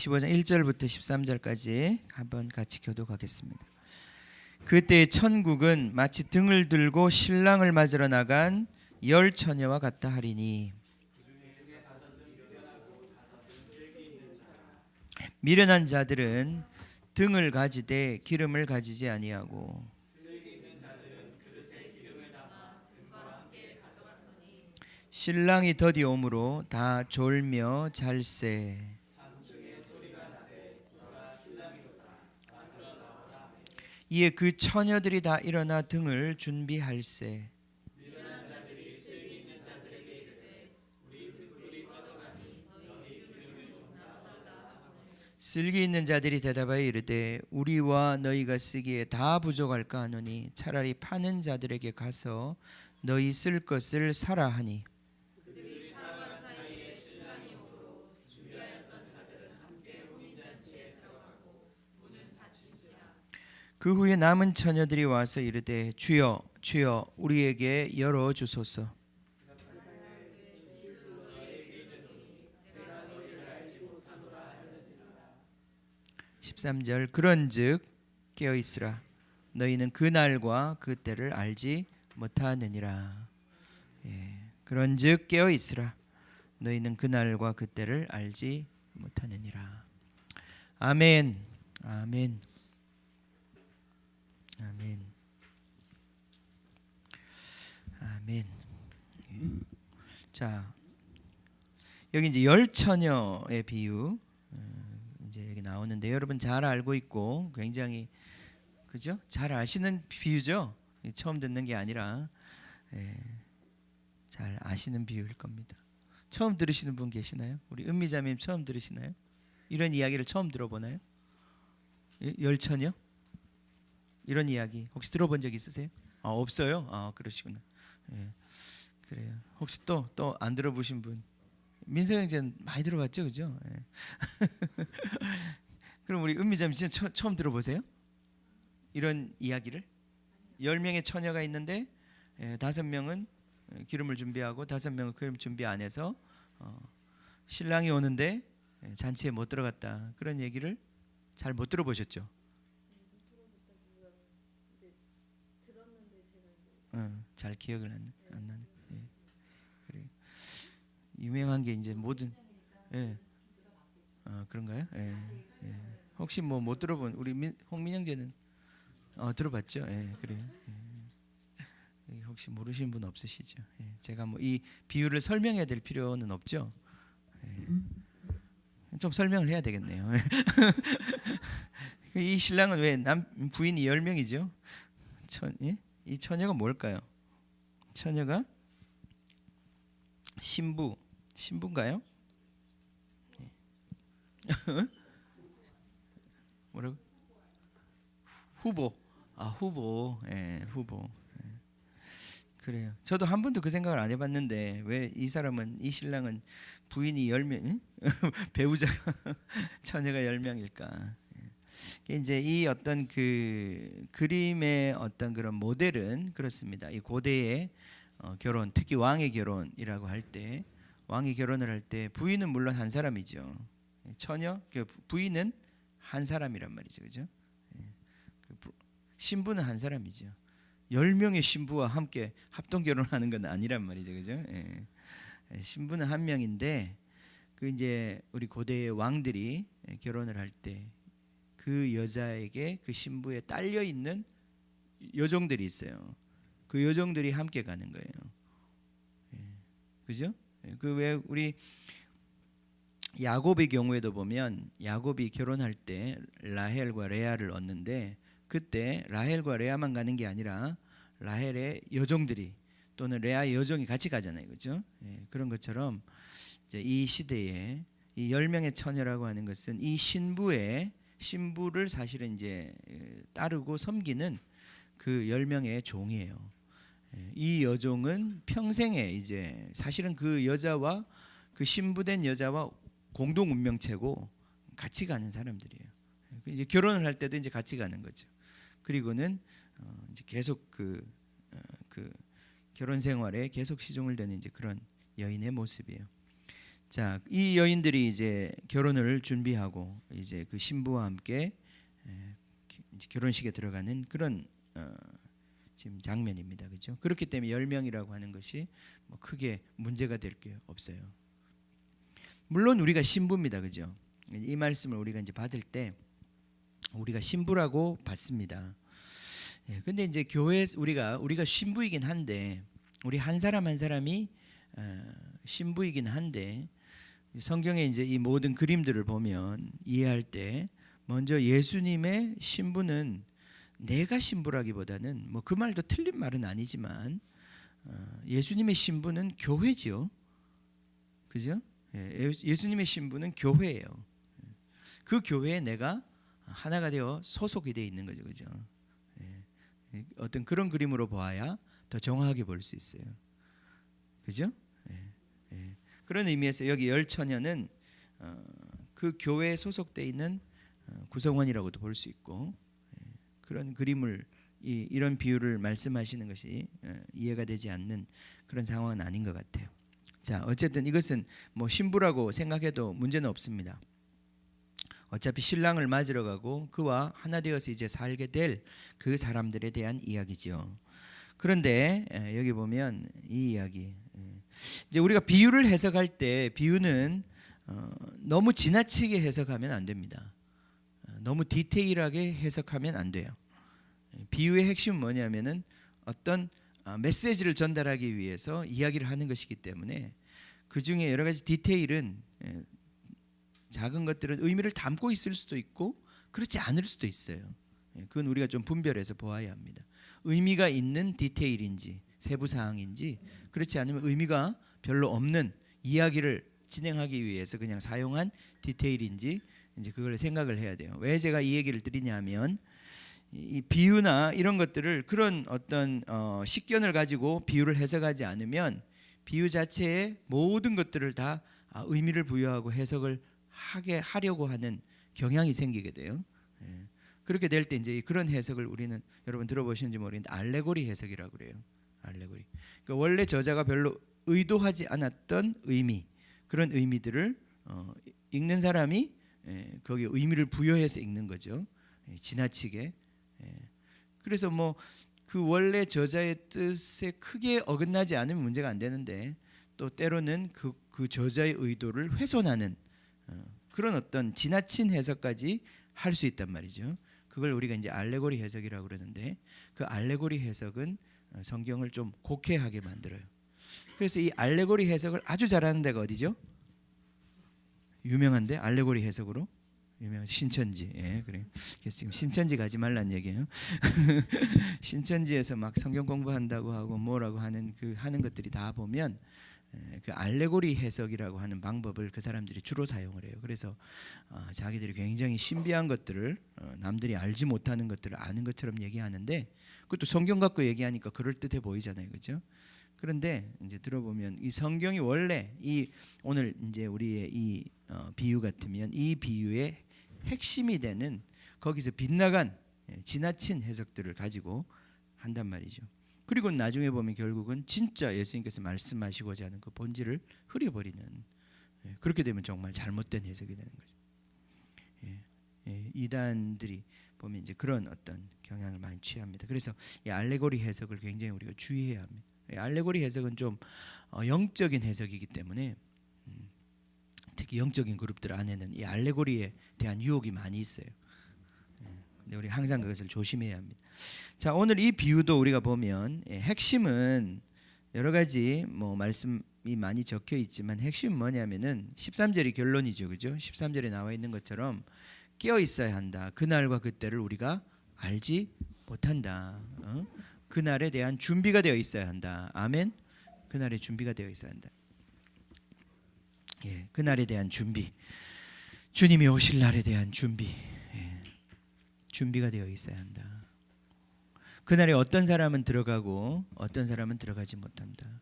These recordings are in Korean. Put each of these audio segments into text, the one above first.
15장 1절부터 13절까지 한번 같이 교독하겠습니다. 그때 천국은 마치 등을 들고 신랑을 맞으러 나간 열 처녀와 같다 하리니 미련한 자들은 등을 가지되 기름을 가지지 아니하고 신랑이 더디 오므로 다 졸며 잘세. 이에 그 처녀들이 다 일어나 등을 준비할세. 슬기 있는 자들이 대답하여 이르되 우리와 너희가 쓰기에 다 부족할까 하노니 차라리 파는 자들에게 가서 너희 쓸 것을 사라 하니 그 후에 남은 처녀들이 와서 이르되 주여 주여 우리에게 열어 주소서. 13절 그런즉 깨어 있으라 너희는 그 날과 그 때를 알지 못하느니라. 그런즉 깨어 있으라 너희는 그 날과 그 때를 알지 못하느니라. 아멘. 아멘. 아멘. 아멘. 자, 여기 이제 열 처녀의 비유 이제 여기 나오는데 여러분 잘 알고 있고 굉장히 그죠? 잘 아시는 비유죠. 처음 듣는 게 아니라 잘 아시는 비유일 겁니다. 처음 들으시는 분 계시나요? 우리 은미자매님 처음 들으시나요? 이런 이야기를 처음 들어보나요? 열 처녀? 이런 이야기 혹시 들어본 적 있으세요? 없어요? 그러시구나. 그래요. 혹시 또 안 들어보신 분? 민서 형제는 많이 들어봤죠, 그죠? 그럼 우리 은미자매 진짜 처음 들어보세요? 이런 이야기를 10명의 처녀가 있는데 5명은 기름을 준비하고 5명은 기름 준비 안 해서 신랑이 오는데 잔치에 못 들어갔다. 그런 얘기를 잘 못 들어보셨죠? 잘 기억을 안 나네. 그래. 유명한 게 이제 모든 그런가요? 혹시 뭐 못 들어본 우리 홍민영제는 들어봤죠? 그래요. 혹시 모르시는 분 없으시죠? 제가 뭐 이 비유를 설명해야 될 필요는 없죠. 좀 설명을 해야 되겠네요. 이 신랑은 왜 남 부인이 10명이죠? 이 처녀가 뭘까요? 처녀가 신부인가요? 뭐라고? 후보. 후보. 후보. 그래요. 저도 한 번도 그 생각을 안 해봤는데 왜 이 신랑은 부인이 10명, 배우자가 처녀가 10명일까? 이제 이 어떤 그 그림의 어떤 그런 모델은 그렇습니다. 이 고대의 결혼, 특히 왕의 결혼이라고 할 때, 왕이 결혼을 할 때 부인은 물론 한 사람이죠. 처녀, 부인은 한 사람이란 말이죠, 그죠? 신부는 한 사람이죠. 10명의 신부와 함께 합동 결혼하는 건 아니란 말이죠, 그죠? 신부는 한 명인데 그 이제 우리 고대의 왕들이 결혼을 할 때 그 여자에게 그 신부에 딸려 있는 여종들이 있어요. 그 여종들이 함께 가는 거예요. 그죠? 그 왜 우리 야곱의 경우에도 보면 야곱이 결혼할 때 라헬과 레아를 얻는데 그때 라헬과 레아만 가는 게 아니라 라헬의 여종들이 또는 레아의 여종이 같이 가잖아요, 그렇죠? 그런 것처럼 이제 이 시대에 이 10명의 처녀라고 하는 것은 이 신부를 사실은 이제 따르고 섬기는 그 10명의 종이에요. 이 여종은 평생에 이제 사실은 그 여자와 그 신부된 여자와 공동 운명체고 같이 가는 사람들이에요. 이제 결혼을 할 때도 이제 같이 가는 거죠. 그리고는 이제 계속 그 결혼 생활에 계속 시종을 드는 이제 그런 여인의 모습이에요. 자, 이 여인들이 이제 결혼을 준비하고 이제 그 신부와 함께 이제 결혼식에 들어가는 그런 지금 장면입니다. 그렇죠? 그렇기 때문에 10명이라고 하는 것이 뭐 크게 문제가 될 게 없어요. 물론 우리가 신부입니다. 그죠? 이 말씀을 우리가 이제 받을 때 우리가 신부라고 받습니다. 예, 근데 이제 교회 우리가 신부이긴 한데 우리 한 사람 한 사람이 신부이긴 한데 성경에 이제 이 모든 그림들을 보면 이해할 때 먼저 예수님의 신부는 내가 신부라기보다는 뭐 그 말도 틀린 말은 아니지만 예수님의 신부는 교회지요. 그죠? 예수님의 신부는 교회예요. 그 교회에 내가 하나가 되어 소속이 되어 있는 거죠. 그죠? 어떤 그런 그림으로 보아야 더 정확하게 볼 수 있어요. 그죠? 그런 의미에서 여기 열처녀는 그 교회에 소속되어 있는 구성원이라고도 볼 수 있고 그런 그림을 이런 비유를 말씀하시는 것이 이해가 되지 않는 그런 상황은 아닌 것 같아요. 자, 어쨌든 이것은 뭐 신부라고 생각해도 문제는 없습니다. 어차피 신랑을 맞으러 가고 그와 하나 되어서 이제 살게 될 그 사람들에 대한 이야기죠. 그런데 여기 보면 이 이야기 이제 우리가 비유를 해석할 때 비유는 너무 지나치게 해석하면 안 됩니다. 너무 디테일하게 해석하면 안 돼요. 비유의 핵심은 뭐냐면은 어떤 메시지를 전달하기 위해서 이야기를 하는 것이기 때문에 그 중에 여러 가지 디테일은 작은 것들은 의미를 담고 있을 수도 있고 그렇지 않을 수도 있어요. 그건 우리가 좀 분별해서 보아야 합니다. 의미가 있는 디테일인지 세부 사항인지 그렇지 않으면 의미가 별로 없는 이야기를 진행하기 위해서 그냥 사용한 디테일인지 이제 그걸 생각을 해야 돼요. 왜 제가 이 얘기를 드리냐면 이 비유나 이런 것들을 그런 어떤 식견을 가지고 비유를 해석하지 않으면 비유 자체의 모든 것들을 다 의미를 부여하고 해석을 하려고 하는 경향이 생기게 돼요. 그렇게 될 때 이제 그런 해석을 우리는 여러분 들어보시는지 모르겠는데 알레고리 해석이라고 그래요. 알레고리. 그러니까 원래 저자가 별로 의도하지 않았던 의미 그런 의미들을 읽는 사람이 거기에 의미를 부여해서 읽는 거죠. 지나치게. 그래서 뭐 그 원래 저자의 뜻에 크게 어긋나지 않으면 문제가 안 되는데 또 때로는 그 저자의 의도를 훼손하는 그런 어떤 지나친 해석까지 할 수 있단 말이죠. 그걸 우리가 이제 알레고리 해석이라고 그러는데 그 알레고리 해석은 성경을 좀 곡해하게 만들어요. 그래서 이 알레고리 해석을 아주 잘하는 데가 어디죠? 유명한데 알레고리 해석으로 유명한 신천지. 예, 그래. 지금 신천지 가지 말란 얘기예요. 신천지에서 막 성경 공부한다고 하고 뭐라고 하는 것들이 다 보면 그 알레고리 해석이라고 하는 방법을 그 사람들이 주로 사용을 해요. 그래서 자기들이 굉장히 신비한 것들을 남들이 알지 못하는 것들을 아는 것처럼 얘기하는데 그것도 성경 갖고 얘기하니까 그럴 듯해 보이잖아요, 그렇죠? 그런데 이제 들어보면 이 성경이 원래 이 오늘 이제 우리의 이 비유 같으면 이 비유의 핵심이 되는 거기서 빗나간 지나친 해석들을 가지고 한단 말이죠. 그리고 나중에 보면 결국은 진짜 예수님께서 말씀하시고자 하는 그 본질을 흐려버리는 그렇게 되면 정말 잘못된 해석이 되는 거죠. 이단들이 보면 이제 그런 어떤 경향을 많이 취합니다. 그래서 이 알레고리 해석을 굉장히 우리가 주의해야 합니다. 알레고리 해석은 좀 영적인 해석이기 때문에 특히 영적인 그룹들 안에는 이 알레고리에 대한 유혹이 많이 있어요. 근데 우리 항상 그것을 조심해야 합니다. 자, 오늘 이 비유도 우리가 보면 핵심은 여러 가지 뭐 말씀이 많이 적혀 있지만 핵심은 뭐냐면은 13절이 결론이죠, 그죠? 13절에 나와 있는 것처럼 깨어 있어야 한다. 그날과 그때를 우리가 알지 못한다. 그날에 대한 준비가 되어 있어야 한다. 아멘. 그날에 준비가 되어 있어야 한다. 예, 그날에 대한 준비, 주님이 오실 날에 대한 준비, 준비가 되어 있어야 한다. 그날에 어떤 사람은 들어가고 어떤 사람은 들어가지 못한다.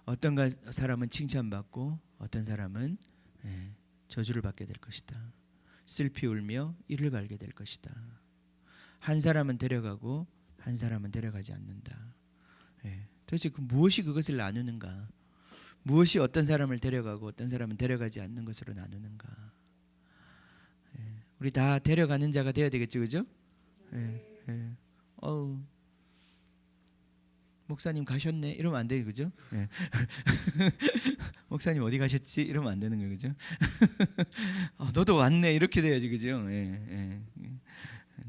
어떤 사람은 칭찬받고 어떤 사람은 저주를 받게 될 것이다. 슬피 울며 이를 갈게 될 것이다. 한 사람은 데려가고 한 사람은 데려가지 않는다. 도대체 무엇이 그것을 나누는가? 무엇이 어떤 사람을 데려가고 어떤 사람은 데려가지 않는 것으로 나누는가? 우리 다 데려가는 자가 되어야 되겠죠, 그죠? 목사님 가셨네 이러면 안 돼요, 그죠? 목사님 어디 가셨지 이러면 안 되는 거예요, 그죠? 너도 왔네 이렇게 돼야지, 그죠?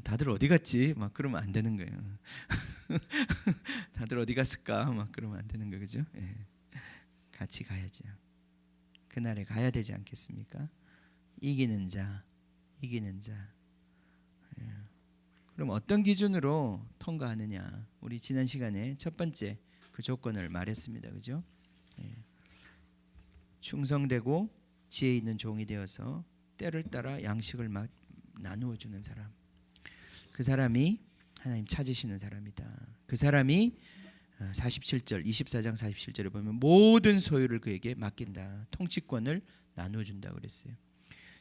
다들 어디 갔지? 막 그러면 안 되는 거예요. 다들 어디 갔을까? 막 그러면 안 되는 거예요, 그죠? 같이 가야죠. 그날에 가야 되지 않겠습니까? 이기는 자. 그럼 어떤 기준으로 통과하느냐? 우리 지난 시간에 첫 번째 그 조건을 말했습니다, 그죠? 충성되고 지혜 있는 종이 되어서 때를 따라 양식을 나누어 주는 사람. 그 사람이 하나님 찾으시는 사람이다. 그 사람이 47절 24장 47절에 보면 모든 소유를 그에게 맡긴다. 통치권을 나누어 준다 그랬어요.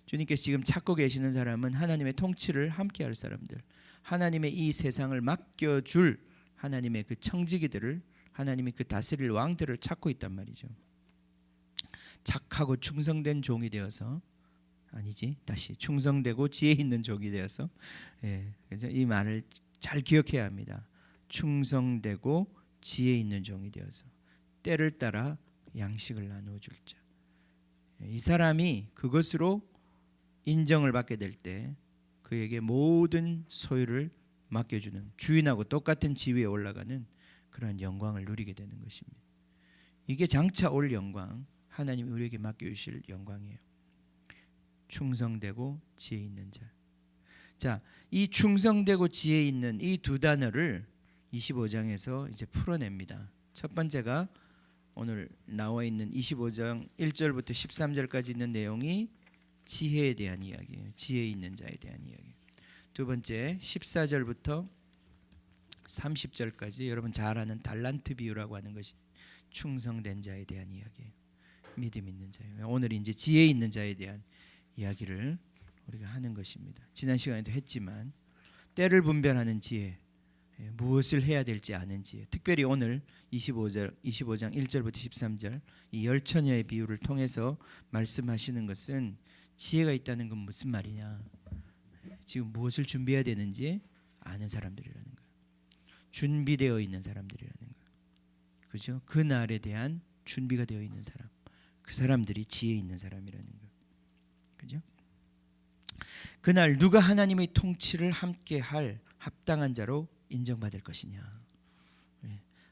주님께서 지금 찾고 계시는 사람은 하나님의 통치를 함께할 사람들, 하나님의 이 세상을 맡겨줄 하나님의 그 청지기들을, 하나님이 그 다스릴 왕들을 찾고 있단 말이죠. 착하고 충성된 종이 되어서, 아니지, 다시 충성되고 지혜 있는 종이 되어서, 그래서 이 말을 잘 기억해야 합니다. 충성되고 지혜 있는 종이 되어서 때를 따라 양식을 나누어 줄 자. 이 사람이 그것으로 인정을 받게 될 때 그에게 모든 소유를 맡겨주는, 주인하고 똑같은 지위에 올라가는 그러한 영광을 누리게 되는 것입니다. 이게 장차 올 영광, 하나님이 우리에게 맡겨주실 영광이에요. 충성되고 지혜 있는 자. 자, 이 충성되고 지혜 있는 이 두 단어를 25장에서 이제 풀어냅니다. 첫 번째가 오늘 나와 있는 25장 1절부터 13절까지 있는 내용이 지혜에 대한 이야기예요. 지혜 있는 자에 대한 이야기. 두 번째 14절부터 30절까지 여러분 잘 아는 달란트 비유라고 하는 것이 충성된 자에 대한 이야기예요. 믿음 있는 자예요. 오늘 이제 지혜 있는 자에 대한 이야기를 우리가 하는 것입니다. 지난 시간에도 했지만 때를 분별하는 지혜, 무엇을 해야 될지 아는 지혜. 특별히 오늘 25장 1절부터 13절 이 열처녀의 비유를 통해서 말씀하시는 것은 지혜가 있다는 건 무슨 말이냐? 지금 무엇을 준비해야 되는지 아는 사람들이라는 거예요. 준비되어 있는 사람들이라는 거예요. 그죠? 그 날에 대한 준비가 되어 있는 사람. 그 사람들이 지혜 있는 사람이라는 거예요. 그죠? 그날 누가 하나님의 통치를 함께 할 합당한 자로 인정받을 것이냐?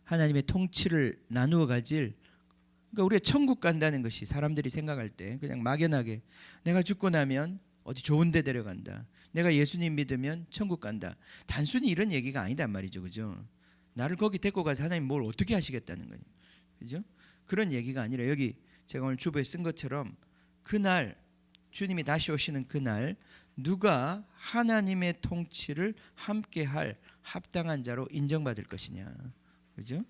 하나님의 통치를 나누어 가질, 그러니까 우리가 천국 간다는 것이 사람들이 생각할 때 그냥 막연하게 내가 죽고 나면 어디 좋은 데 데려간다, 내가 예수님 믿으면 천국 간다, 단순히 이런 얘기가 아니단 말이죠. 그죠? 나를 거기 데리고 가서 하나님 뭘 어떻게 하시겠다는 거예요. 그죠? 그런 얘기가 아니라 여기 제가 오늘 주보에 쓴 것처럼 그날 주님이 다시 오시는 그날 누가 하나님의 통치를 함께할 합당한 자로 인정받을 것이냐. 그죠?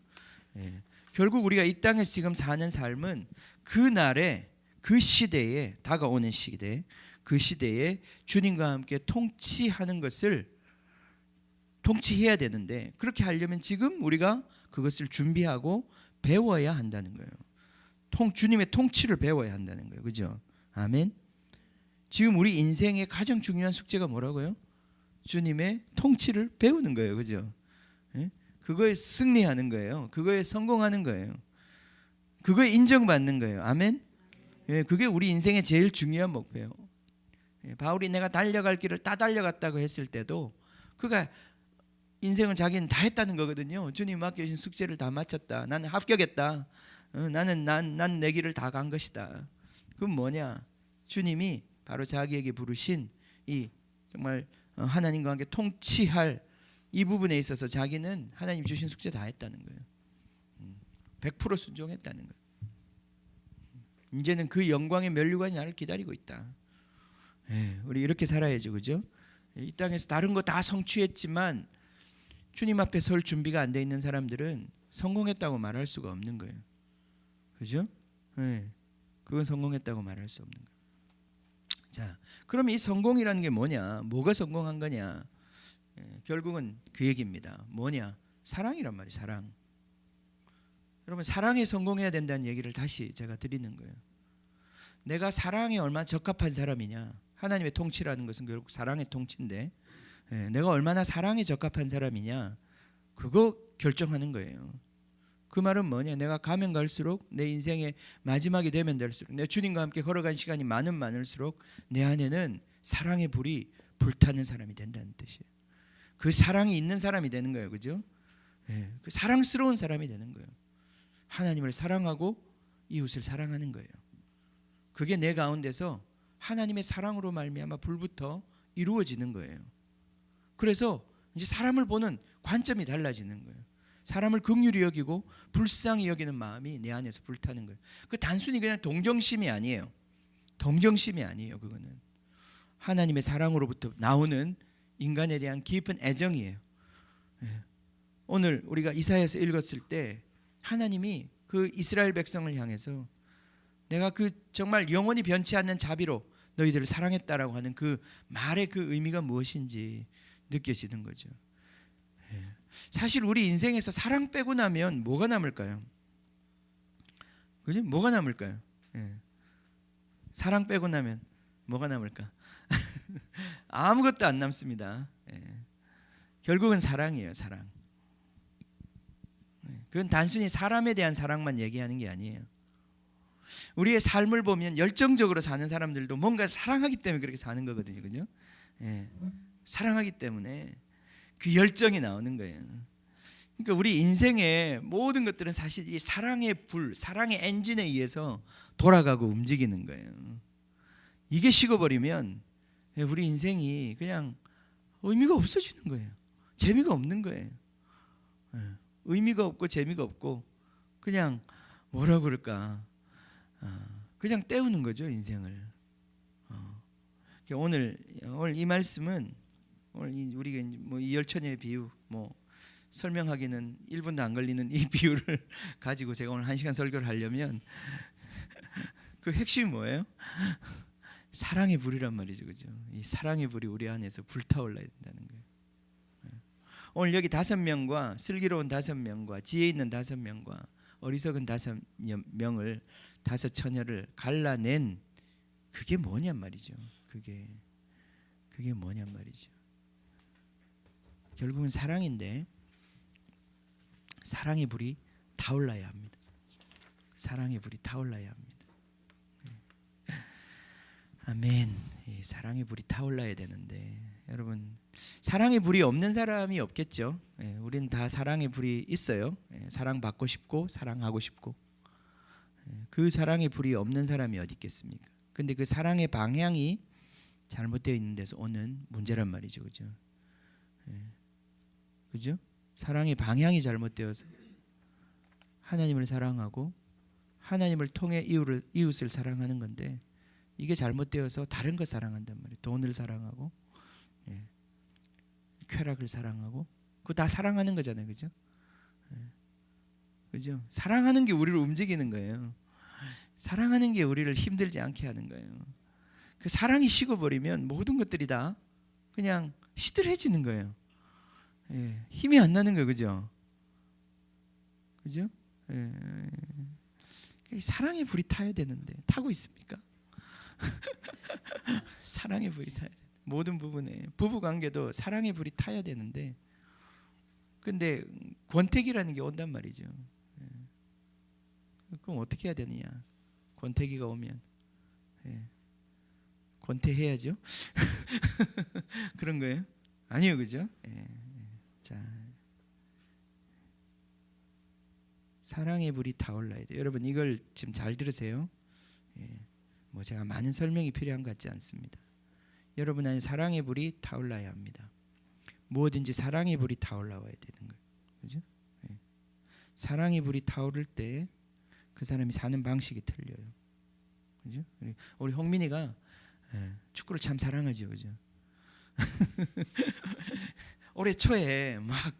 결국 우리가 이 땅에서 지금 사는 삶은 그 날에, 그 시대에, 다가오는 시대, 그 시대에 주님과 함께 통치하는 것을 통치해야 되는데, 그렇게 하려면 지금 우리가 그것을 준비하고 배워야 한다는 거예요. 주님의 통치를 배워야 한다는 거예요. 그죠? 아멘. 지금 우리 인생의 가장 중요한 숙제가 뭐라고요? 주님의 통치를 배우는 거예요. 그죠? 그거에 승리하는 거예요. 그거에 성공하는 거예요. 그거에 인정받는 거예요. 아멘. 그게 우리 인생의 제일 중요한 목표예요. 바울이 내가 달려갈 길을 다 달려갔다고 했을 때도 그가 인생을 자기는 다 했다는 거거든요. 주님 맡겨주신 숙제를 다 마쳤다. 나는 합격했다. 난 내 길을 다 간 것이다. 그건 뭐냐? 주님이 바로 자기에게 부르신 이 정말 하나님과 함께 통치할 이 부분에 있어서 자기는 하나님 주신 숙제 다 했다는 거예요. 100% 순종했다는 거예요. 이제는 그 영광의 면류관이 나를 기다리고 있다. 우리 이렇게 살아야죠. 그죠? 이 땅에서 다른 거 다 성취했지만 주님 앞에 설 준비가 안 돼 있는 사람들은 성공했다고 말할 수가 없는 거예요. 그죠? 그건 성공했다고 말할 수 없는 거예요. 자, 그럼 이 성공이라는 게 뭐냐? 뭐가 성공한 거냐? 결국은 그 얘기입니다. 뭐냐? 사랑이란 말이에요. 사랑. 여러분 사랑에 성공해야 된다는 얘기를 다시 제가 드리는 거예요. 내가 사랑에 얼마나 적합한 사람이냐. 하나님의 통치라는 것은 결국 사랑의 통치인데 내가 얼마나 사랑에 적합한 사람이냐. 그거 결정하는 거예요. 그 말은 뭐냐. 내가 가면 갈수록 내 인생의 마지막이 되면 될수록 내 주님과 함께 걸어간 시간이 많을수록 내 안에는 사랑의 불이 불타는 사람이 된다는 뜻이에요. 그 사랑이 있는 사람이 되는 거예요. 그죠? 그 사랑스러운 사람이 되는 거예요. 하나님을 사랑하고 이웃을 사랑하는 거예요. 그게 내 가운데서 하나님의 사랑으로 말미암아 불부터 이루어지는 거예요. 그래서 이제 사람을 보는 관점이 달라지는 거예요. 사람을 긍휼히 여기고 불쌍히 여기는 마음이 내 안에서 불타는 거예요. 그 단순히 그냥 동정심이 아니에요. 동정심이 아니에요. 그거는 하나님의 사랑으로부터 나오는 인간에 대한 깊은 애정이에요. 오늘 우리가 이사야서 읽었을 때 하나님이 그 이스라엘 백성을 향해서 내가 그 정말 영원히 변치 않는 자비로 너희들을 사랑했다라고 하는 그 말의 그 의미가 무엇인지 느껴지는 거죠. 사실 우리 인생에서 사랑 빼고 나면 뭐가 남을까요? 그죠? 뭐가 남을까요? 사랑 빼고 나면 뭐가 남을까? 아무것도 안 남습니다. 결국은 사랑이에요. 사랑. 그건 단순히 사람에 대한 사랑만 얘기하는 게 아니에요. 우리의 삶을 보면 열정적으로 사는 사람들도 뭔가 사랑하기 때문에 그렇게 사는 거거든요. 그죠? 사랑하기 때문에 그 열정이 나오는 거예요. 그러니까 우리 인생의 모든 것들은 사실 이 사랑의 불, 사랑의 엔진에 의해서 돌아가고 움직이는 거예요. 이게 식어버리면 우리 인생이 그냥 의미가 없어지는 거예요. 재미가 없는 거예요. 의미가 없고 재미가 없고 그냥 뭐라 그럴까, 그냥 때우는 거죠 인생을. 오늘 이 말씀은 오늘 우리가 뭐 이 열처녀의 비유 뭐 설명하기는 1분도 안 걸리는 이 비유를 가지고 제가 오늘 1시간 설교를 하려면 그 핵심이 뭐예요? 사랑의 불이란 말이죠, 그죠? 이 사랑의 불이 우리 안에서 불타올라야 된다는 거예요. 오늘 여기 5명과 슬기로운 5명과 지혜 있는 5명과 어리석은 5명을 5처녀를 갈라낸 그게 뭐냔 말이죠. 그게 뭐냔 말이죠. 결국은 사랑인데 사랑의 불이 타올라야 합니다. 사랑의 불이 타올라야 합니다. 아멘. 사랑의 불이 타올라야 되는데 여러분 사랑의 불이 없는 사람이 없겠죠. 우리는 다 사랑의 불이 있어요. 사랑받고 싶고 사랑하고 싶고 그 사랑의 불이 없는 사람이 어디 있겠습니까? 근데 그 사랑의 방향이 잘못되어 있는 데서 오는 문제란 말이죠. 그죠? 그죠? 사랑의 방향이 잘못되어서 하나님을 사랑하고 하나님을 통해 이웃을 사랑하는 건데 이게 잘못되어서 다른 거 사랑한단 말이에요. 돈을 사랑하고 쾌락을 사랑하고 그거 다 사랑하는 거잖아요. 그죠? 그죠? 사랑하는 게 우리를 움직이는 거예요. 사랑하는 게 우리를 힘들지 않게 하는 거예요. 그 사랑이 식어버리면 모든 것들이 다 그냥 시들해지는 거예요. 힘이 안 나는 거예요. 그죠? 그죠? 사랑의 불이 타야 되는데 타고 있습니까? 사랑의 불이 타야 돼. 모든 부분에 부부 관계도 사랑의 불이 타야 되는데 근데 권태기라는 게 온단 말이죠. 그럼 어떻게 해야 되느냐? 권태기가 오면 권태해야죠. 그런 거예요? 아니요, 그죠? 자, 사랑의 불이 타올라야 돼요. 여러분 이걸 지금 잘 들으세요. 뭐 제가 많은 설명이 필요한 것 같지 않습니다. 여러분 안에 사랑의 불이 타올라야 합니다. 무엇인지 사랑의 불이 타올라와야 되는 거예요. 그죠? 사랑의 불이 타오를 때 그 사람이 사는 방식이 틀려요. 그죠? 우리 홍민이가 축구를 참 사랑하죠. 그죠? 올해 초에 막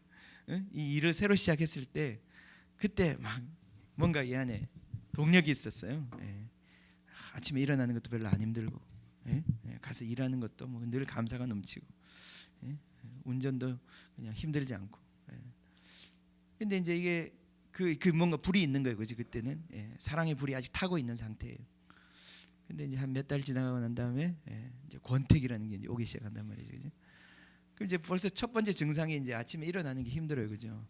이 일을 새로 시작했을 때 그때 막 뭔가 이 안에 동력이 있었어요. 아침에 일어나는 것도 별로 안 힘들고 가서 일하는 것도 뭐 늘 감사가 넘치고 운전도 그냥 힘들지 않고. 근데 이제 이게 그 뭔가 불이 있는 거예요, 그지? 그때는 사랑의 불이 아직 타고 있는 상태예요. 근데 이제 한 몇 달 지나가고 난 다음에 이제 권태기라는 게 이제 오기 시작한단 말이죠, 그죠? 그럼 이제 벌써 첫 번째 증상이 이제 아침에 일어나는 게 힘들어요, 그죠?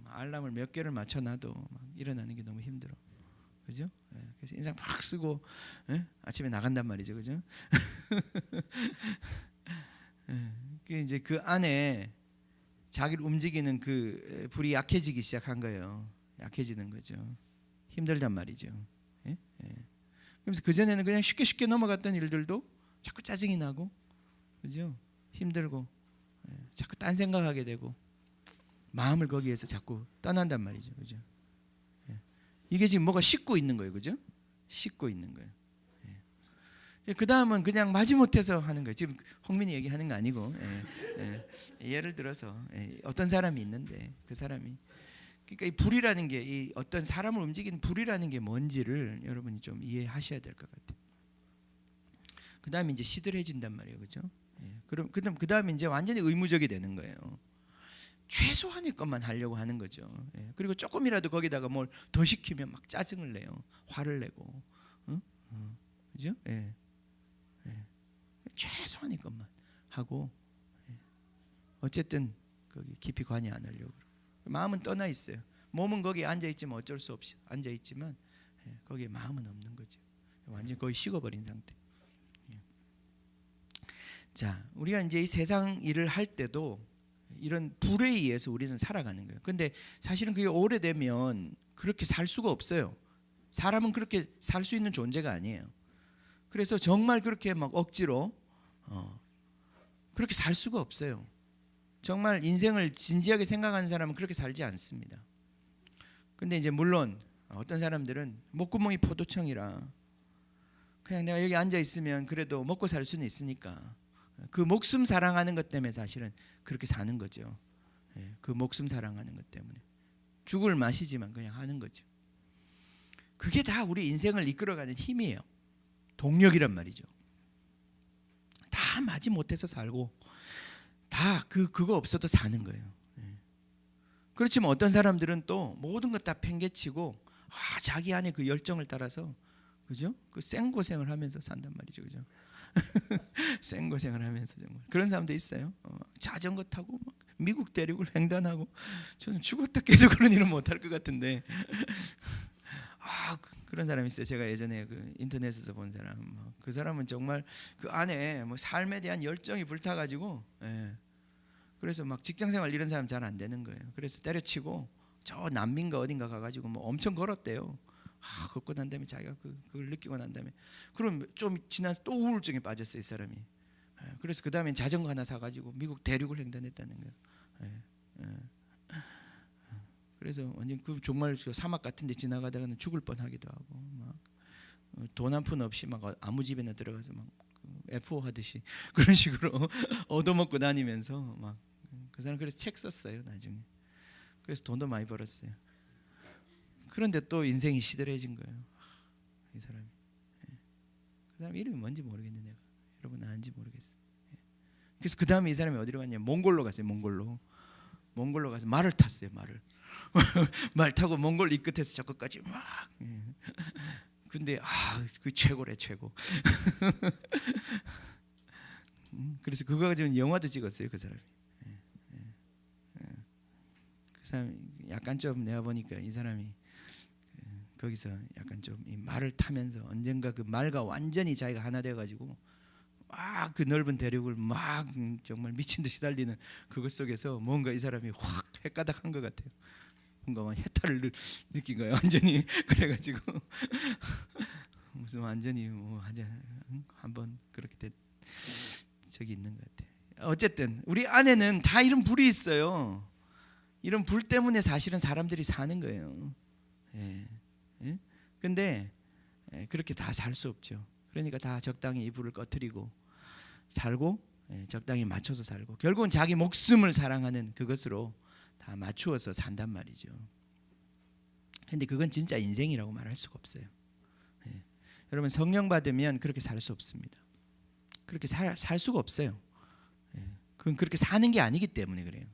알람을 몇 개를 맞춰놔도 막 일어나는 게 너무 힘들어, 그죠? 그래서 인상 팍 쓰고 아침에 나간단 말이죠, 그죠? 그 이제 그 안에 자기를 움직이는 그 불이 약해지기 시작한 거예요. 약해지는 거죠. 힘들단 말이죠. 그래서 그 전에는 그냥 쉽게 넘어갔던 일들도 자꾸 짜증이 나고, 그죠? 힘들고, 자꾸 딴 생각하게 되고, 마음을 거기에서 자꾸 떠난단 말이죠, 그죠? 이게 지금 뭐가 싣고 있는 거예요, 그죠? 싣고 있는 거예요. 그 다음은 그냥 마지못해서 하는 거예요. 지금 홍민이 얘기하는 거 아니고, 예를 들어서 어떤 사람이 있는데 그 사람이, 그러니까 이 불이라는 게, 이 어떤 사람을 움직이는 불이라는 게 뭔지를 여러분이 좀 이해하셔야 될 것 같아요. 그 다음에 이제 시들해진단 말이에요, 그죠? 그럼 그 다음에 이제 완전히 의무적이 되는 거예요. 최소한의 것만 하려고 하는 거죠. 그리고 조금이라도 거기다가 뭘 더 시키면 막 짜증을 내요, 화를 내고, 그죠? 최소한의 것만 하고, 어쨌든 거기 깊이 관여 안 하려고. 마음은 떠나 있어요. 몸은 거기에 앉아 있지만 어쩔 수 없이 앉아 있지만 거기에 마음은 없는 거죠. 완전 거의 식어버린 상태. 자, 우리가 이제 이 세상 일을 할 때도 이런 불에 의해서 우리는 살아가는 거예요. 근데 사실은 그게 오래되면 그렇게 살 수가 없어요. 사람은 그렇게 살 수 있는 존재가 아니에요. 그래서 정말 그렇게 막 억지로 그렇게 살 수가 없어요. 정말 인생을 진지하게 생각하는 사람은 그렇게 살지 않습니다. 근데 이제 물론 어떤 사람들은 목구멍이 포도청이라 그냥 내가 여기 앉아 있으면 그래도 먹고 살 수는 있으니까 그 목숨 사랑하는 것 때문에 사실은 그렇게 사는 거죠. 그 목숨 사랑하는 것 때문에 죽을 맛이지만 그냥 하는 거죠. 그게 다 우리 인생을 이끌어가는 힘이에요. 동력이란 말이죠. 다 마지 못해서 살고 다 그거 없어도 사는 거예요. 그렇지만 어떤 사람들은 또 모든 것 다 팽개치고 자기 안에 그 열정을 따라서, 그죠? 그 생고생을 하면서 산단 말이죠, 그죠? 생고생을 하면서 정말 그런 사람도 있어요. 자전거 타고 막 미국 대륙을 횡단하고, 저는 죽었다 깨도 그런 일은 못할 것 같은데 그런 사람이 있어요. 제가 예전에 그 인터넷에서 본 사람, 그 사람은 정말 그 안에 뭐 삶에 대한 열정이 불타가지고, 그래서 막 직장생활 이런 사람 잘 안 되는 거예요. 그래서 때려치고 저 난민가 어딘가 가가지고 뭐 엄청 걸었대요. 걷고 난 다음에 자기가 그걸 느끼고 난 다음에, 그럼 좀 지난 또 우울증에 빠졌어요, 이 사람이. 그래서 그 다음에 자전거 하나 사가지고 미국 대륙을 횡단했다는 거예요. 그래서 완전 그 정말 사막 같은데 지나가다가는 죽을 뻔하기도 하고, 막 돈 한 푼 없이 막 아무 집에나 들어가서 막 F4 하듯이 그런 식으로 얻어먹고 다니면서 막, 그 사람 그래서 책 썼어요, 나중에. 그래서 돈도 많이 벌었어요. 그런데 또 인생이 시들해진 거예요, 이 사람이. 그 사람 이름이 뭔지 모르겠네, 내가. 여러분 아는지 모르겠어. 그래서 그 다음에 이 사람이 어디로 갔냐면 몽골로 갔어요. 몽골로 가서 말을 탔어요, 말을. 말 타고 몽골 이 끝에서 저 끝까지 막. 근데 그 최고래, 최고. 그래서 그거 가지고 영화도 찍었어요, 그 사람이. 그 사람 약간 좀 내가 보니까 이 사람이 거기서 약간 좀 이 말을 타면서 언젠가 그 말과 완전히 자기가 하나 돼가지고 막 그 넓은 대륙을 막 정말 미친 듯이 달리는 그것 속에서 뭔가 이 사람이 확 헷가닥한 것 같아요. 뭔가 해탈을 느낀 거예요, 완전히. 그래가지고 무슨 완전히 한번 그렇게 된 적이 있는 것 같아요. 어쨌든 우리 안에는 다 이런 불이 있어요. 이런 불 때문에 사실은 사람들이 사는 거예요. 근데 그렇게 다 살 수 없죠. 그러니까 다 적당히 이 불을 꺼트리고 살고, 적당히 맞춰서 살고, 결국은 자기 목숨을 사랑하는 그것으로 다 맞추어서 산단 말이죠. 근데 그건 진짜 인생이라고 말할 수가 없어요. 여러분 성령 받으면 그렇게 살 수 없습니다. 그렇게 살 수가 없어요. 그건 그렇게 사는 게 아니기 때문에 그래요.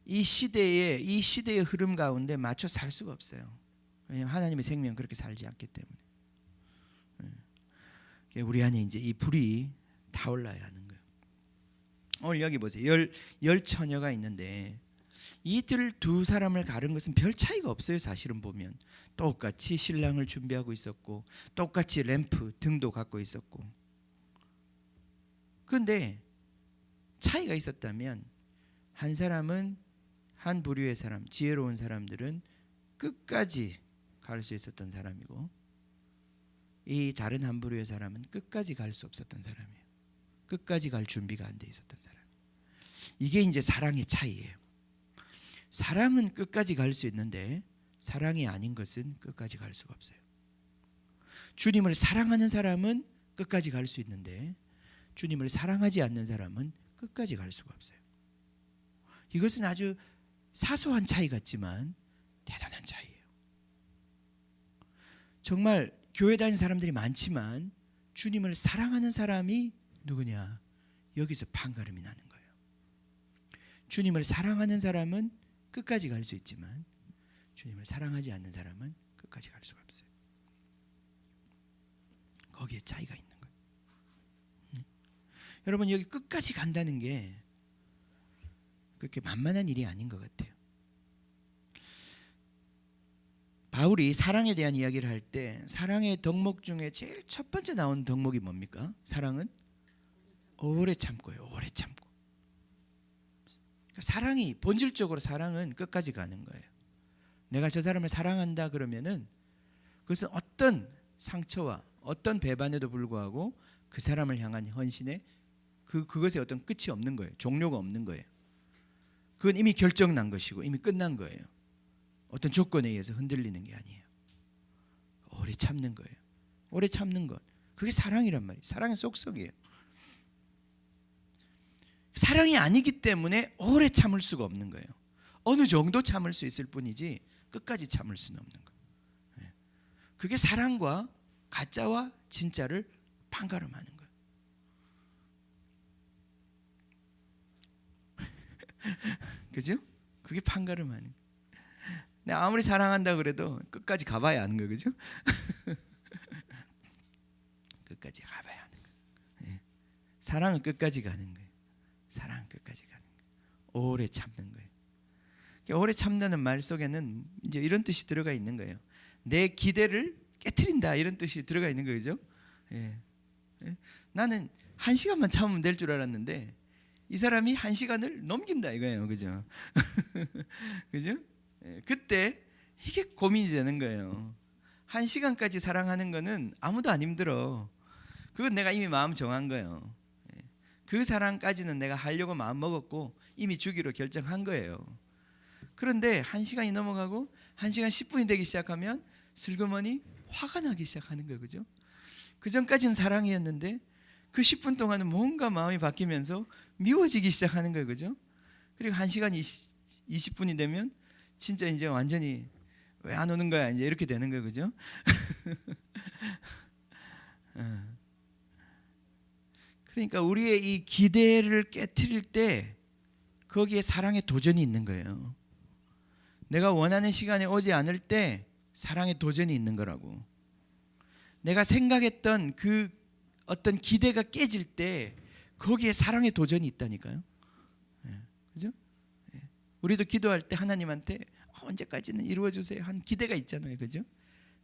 이 시대의 흐름 가운데 맞춰 살 수가 없어요. 왜냐하면 하나님의 생명은 그렇게 살지 않기 때문에. 우리 안에 이제 이 불이 타올라야 하는 거예요. 오늘 여기 보세요. 열 처녀가 있는데 이들 두 사람을 가른 것은 별 차이가 없어요. 사실은 보면 똑같이 신랑을 준비하고 있었고 똑같이 램프 등도 갖고 있었고. 그런데 차이가 있었다면 한 사람은 한 부류의 사람, 지혜로운 사람들은 끝까지 갈 수 있었던 사람이고 이 다른 한 부류의 사람은 끝까지 갈 수 없었던 사람이에요. 끝까지 갈 준비가 안 돼 있었던 사람. 이게 이제 사랑의 차이예요. 사랑은 끝까지 갈 수 있는데 사랑이 아닌 것은 끝까지 갈 수가 없어요. 주님을 사랑하는 사람은 끝까지 갈 수 있는데 주님을 사랑하지 않는 사람은 끝까지 갈 수가 없어요. 이것은 아주 사소한 차이 같지만 대단한 차이예요. 정말 교회 다니는 사람들이 많지만 주님을 사랑하는 사람이 누구냐? 여기서 판가름이 나는 거예요. 주님을 사랑하는 사람은 끝까지 갈 수 있지만 주님을 사랑하지 않는 사람은 끝까지 갈 수가 없어요. 거기에 차이가 있는 거예요. 여러분 여기 끝까지 간다는 게 그렇게 만만한 일이 아닌 것 같아요. 바울이 사랑에 대한 이야기를 할 때 사랑의 덕목 중에 제일 첫 번째 나온 덕목이 뭡니까? 사랑은 오래 참고요. 오래 참고. 그러니까 사랑이 본질적으로 사랑은 끝까지 가는 거예요. 내가 저 사람을 사랑한다 그러면은 그것은 어떤 상처와 어떤 배반에도 불구하고 그 사람을 향한 헌신에 그것에 어떤 끝이 없는 거예요. 종료가 없는 거예요. 그건 이미 결정난 것이고 이미 끝난 거예요. 어떤 조건에 의해서 흔들리는 게 아니에요. 오래 참는 거예요. 오래 참는 것. 그게 사랑이란 말이에요. 사랑의 속성이에요. 사랑이 아니기 때문에 오래 참을 수가 없는 거예요. 어느 정도 참을 수 있을 뿐이지 끝까지 참을 수는 없는 거예요. 그게 사랑과 가짜와 진짜를 판가름하는 거예요. 그죠? 그게 판가름하는 거예요. 내가 아무리 사랑한다 그래도 끝까지 가봐야 하는 거예요. 그죠? 끝까지 가봐야 하는 거예요. 사랑은 끝까지 가는 거예요. 사랑은 끝까지 가는 거예요. 오래 참는 거예요. 오래 참다는 말 속에는 이제 이런 뜻이 들어가 있는 거예요. 내 기대를 깨트린다 이런 뜻이 들어가 있는 거죠. 나는 1시간만 참으면 될 줄 알았는데 이 사람이 1시간을 넘긴다 이거예요. 그죠? 그죠? 그때 이게 고민이 되는 거예요. 1시간까지 사랑하는 거는 아무도 안 힘들어. 그건 내가 이미 마음 정한 거예요. 그 사랑까지는 내가 하려고 마음 먹었고 이미 주기로 결정한 거예요. 그런데 1시간이 넘어가고 1시간 10분이 되기 시작하면 슬그머니 화가 나기 시작하는 거예요. 그죠? 그 전까지는 사랑이었는데 그 10분 동안은 뭔가 마음이 바뀌면서 미워지기 시작하는 거예요. 그죠? 그리고 1시간 20분이 되면 진짜 이제 완전히 왜 안 오는 거야? 이제 이렇게 되는 거예요. 그죠? 그러니까 우리의 이 기대를 깨트릴 때 거기에 사랑의 도전이 있는 거예요. 내가 원하는 시간에 오지 않을 때 사랑의 도전이 있는 거라고. 내가 생각했던 그 어떤 기대가 깨질 때 거기에 사랑의 도전이 있다니까요. 그죠? 우리도 기도할 때 하나님한테 언제까지는 이루어주세요 한 기대가 있잖아요. 그죠?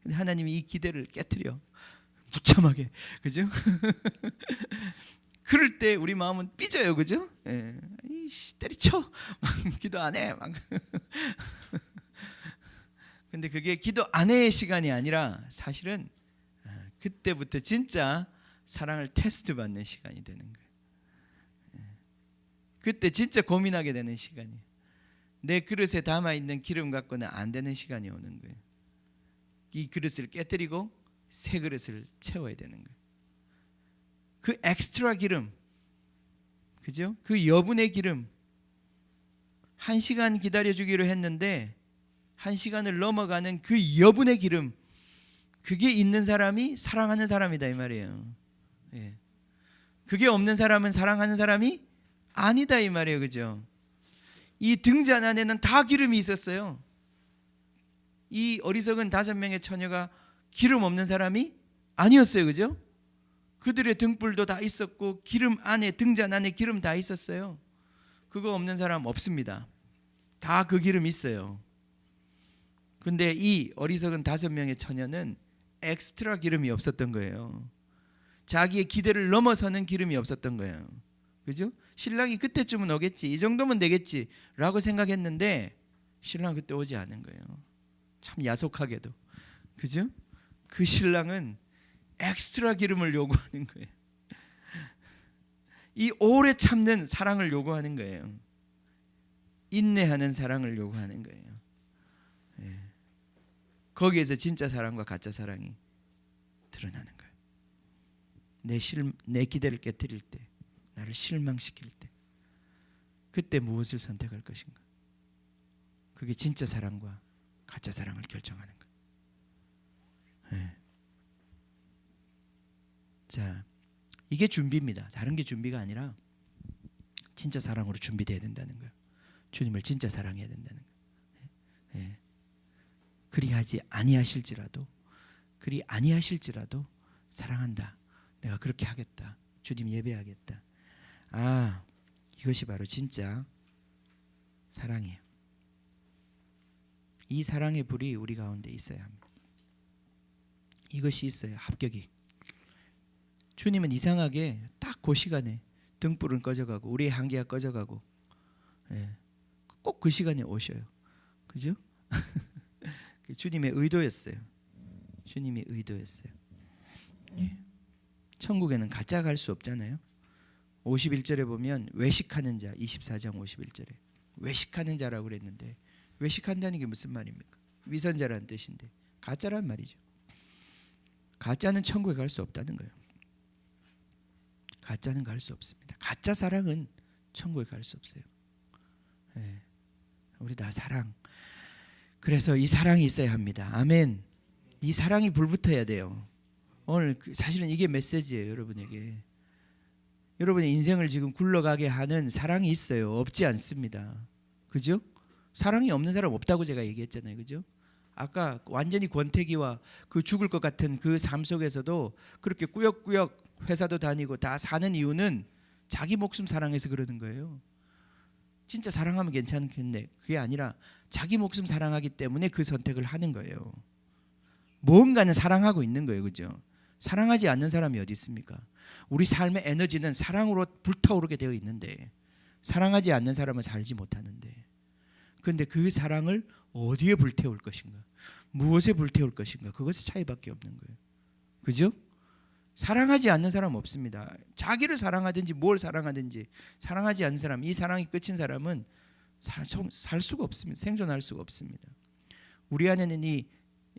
근데 하나님이 이 기대를 깨트려 무참하게. 그죠? 그럴 때 우리 마음은 삐져요. 그죠? 때리쳐 기도 안 해 막. 근데 그게 기도 안 해의 시간이 아니라 사실은 그때부터 진짜 사랑을 테스트 받는 시간이 되는 거예요. 그때 진짜 고민하게 되는 시간이에요. 내 그릇에 담아있는 기름 갖고는 안 되는 시간이 오는 거예요. 이 그릇을 깨뜨리고 새 그릇을 채워야 되는 거예요. 그 엑스트라 기름, 그죠? 그 여분의 기름, 1시간 기다려주기로 했는데 1시간을 넘어가는 그 여분의 기름, 그게 있는 사람이 사랑하는 사람이다 이 말이에요. 그게 없는 사람은 사랑하는 사람이 아니다 이 말이에요. 그죠? 이 등잔 안에는 다 기름이 있었어요. 이 어리석은 5명의 처녀가 기름 없는 사람이 아니었어요. 그죠? 그들의 등불도 다 있었고 기름 안에, 등잔 안에 기름 다 있었어요. 그거 없는 사람 없습니다. 다 그 기름 있어요. 근데 이 어리석은 5명의 처녀는 엑스트라 기름이 없었던 거예요. 자기의 기대를 넘어서는 기름이 없었던 거예요. 그죠? 신랑이 그때쯤은 오겠지, 이 정도면 되겠지 라고 생각했는데 신랑은 그때 오지 않은 거예요. 참 야속하게도. 그죠? 그 신랑은 엑스트라 기름을 요구하는 거예요. 이 오래 참는 사랑을 요구하는 거예요. 인내하는 사랑을 요구하는 거예요. 예. 거기에서 진짜 사랑과 가짜 사랑이 드러나는 거예요. 내 기대를 깨뜨릴 때, 나를 실망시킬 때, 그때 무엇을 선택할 것인가? 그게 진짜 사랑과 가짜 사랑을 결정하는 거예요. 예. 자, 이게 준비입니다. 다른 게 준비가 아니라 진짜 사랑으로 준비돼야 된다는 거예요. 주님을 진짜 사랑해야 된다는 거예요. 예. 그리 아니하실지라도 사랑한다. 내가 그렇게 하겠다. 주님 예배하겠다. 아, 이것이 바로 진짜 사랑이에요. 이 사랑의 불이 우리 가운데 있어야 합니다. 이것이 있어야 합격이. 주님은 이상하게 딱 그 시간에 등불은 꺼져가고 우리의 한계가 꺼져가고, 예, 꼭 그 시간에 오셔요. 그죠? 주님의 의도였어요. 주님이 의도였어요. 예. 천국에는 가짜가 갈 수 없잖아요. 51절에 보면 외식하는 자, 24장 51절에 외식하는 자라고 그랬는데, 외식한다는 게 무슨 말입니까? 위선자라는 뜻인데 가짜란 말이죠. 가짜는 천국에 갈 수 없다는 거예요. 가짜는 갈 수 없습니다. 가짜 사랑은 천국에 갈 수 없어요. 예. 우리 다 사랑. 그래서 이 사랑이 있어야 합니다. 아멘. 이 사랑이 불붙어야 돼요. 오늘 사실은 이게 메시지예요. 여러분에게. 여러분의 인생을 지금 굴러가게 하는 사랑이 있어요. 없지 않습니다. 그죠? 사랑이 없는 사람 없다고 제가 얘기했잖아요. 그죠? 아까 완전히 권태기와 그 죽을 것 같은 그 삶 속에서도 그렇게 꾸역꾸역 회사도 다니고 다 사는 이유는 자기 목숨 사랑해서 그러는 거예요. 진짜 사랑하면 괜찮겠네. 그게 아니라 자기 목숨 사랑하기 때문에 그 선택을 하는 거예요. 무언가는 사랑하고 있는 거예요. 그죠? 사랑하지 않는 사람이 어디 있습니까? 우리 삶의 에너지는 사랑으로 불타오르게 되어 있는데 사랑하지 않는 사람은 살지 못하는데, 그런데 그 사랑을 어디에 불태울 것인가, 무엇에 불태울 것인가, 그것의 차이밖에 없는 거예요. 그죠? 사랑하지 않는 사람 없습니다. 자기를 사랑하든지 뭘 사랑하든지 사랑하지 않는 사람, 이 사랑이 끝인 사람은 살 수가 없습니다. 생존할 수가 없습니다. 우리 안에는 이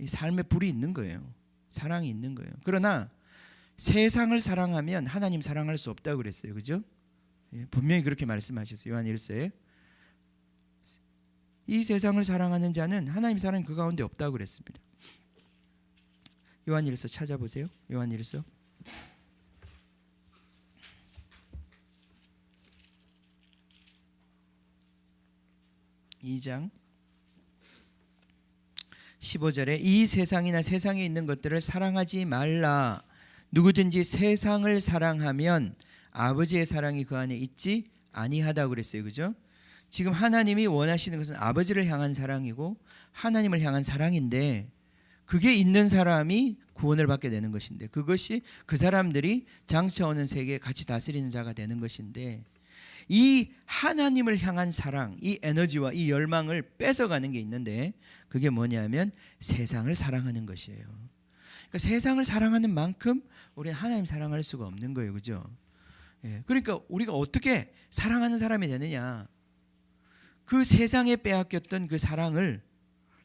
삶의 불이 있는 거예요. 사랑이 있는 거예요. 그러나 세상을 사랑하면 하나님 사랑할 수 없다고 그랬어요. 그죠? 예, 분명히 그렇게 말씀하셨어요. 요한 1서에 이 세상을 사랑하는 자는 하나님 사랑이 그 가운데 없다고 그랬습니다. 요한 1서 찾아보세요. 요한 1서 2장 15절에 이 세상이나 세상에 있는 것들을 사랑하지 말라. 누구든지 세상을 사랑하면 아버지의 사랑이 그 안에 있지 아니하다고 그랬어요. 그죠? 지금 하나님이 원하시는 것은 아버지를 향한 사랑이고 하나님을 향한 사랑인데, 그게 있는 사람이 구원을 받게 되는 것인데, 그것이 그 사람들이 장차오는 세계에 같이 다스리는 자가 되는 것인데, 이 하나님을 향한 사랑, 이 에너지와 이 열망을 뺏어가는 게 있는데, 그게 뭐냐면 세상을 사랑하는 것이에요. 그러니까 세상을 사랑하는 만큼 우리는 하나님 사랑할 수가 없는 거예요. 그죠? 예, 그러니까 우리가 어떻게 사랑하는 사람이 되느냐, 그 세상에 빼앗겼던 그 사랑을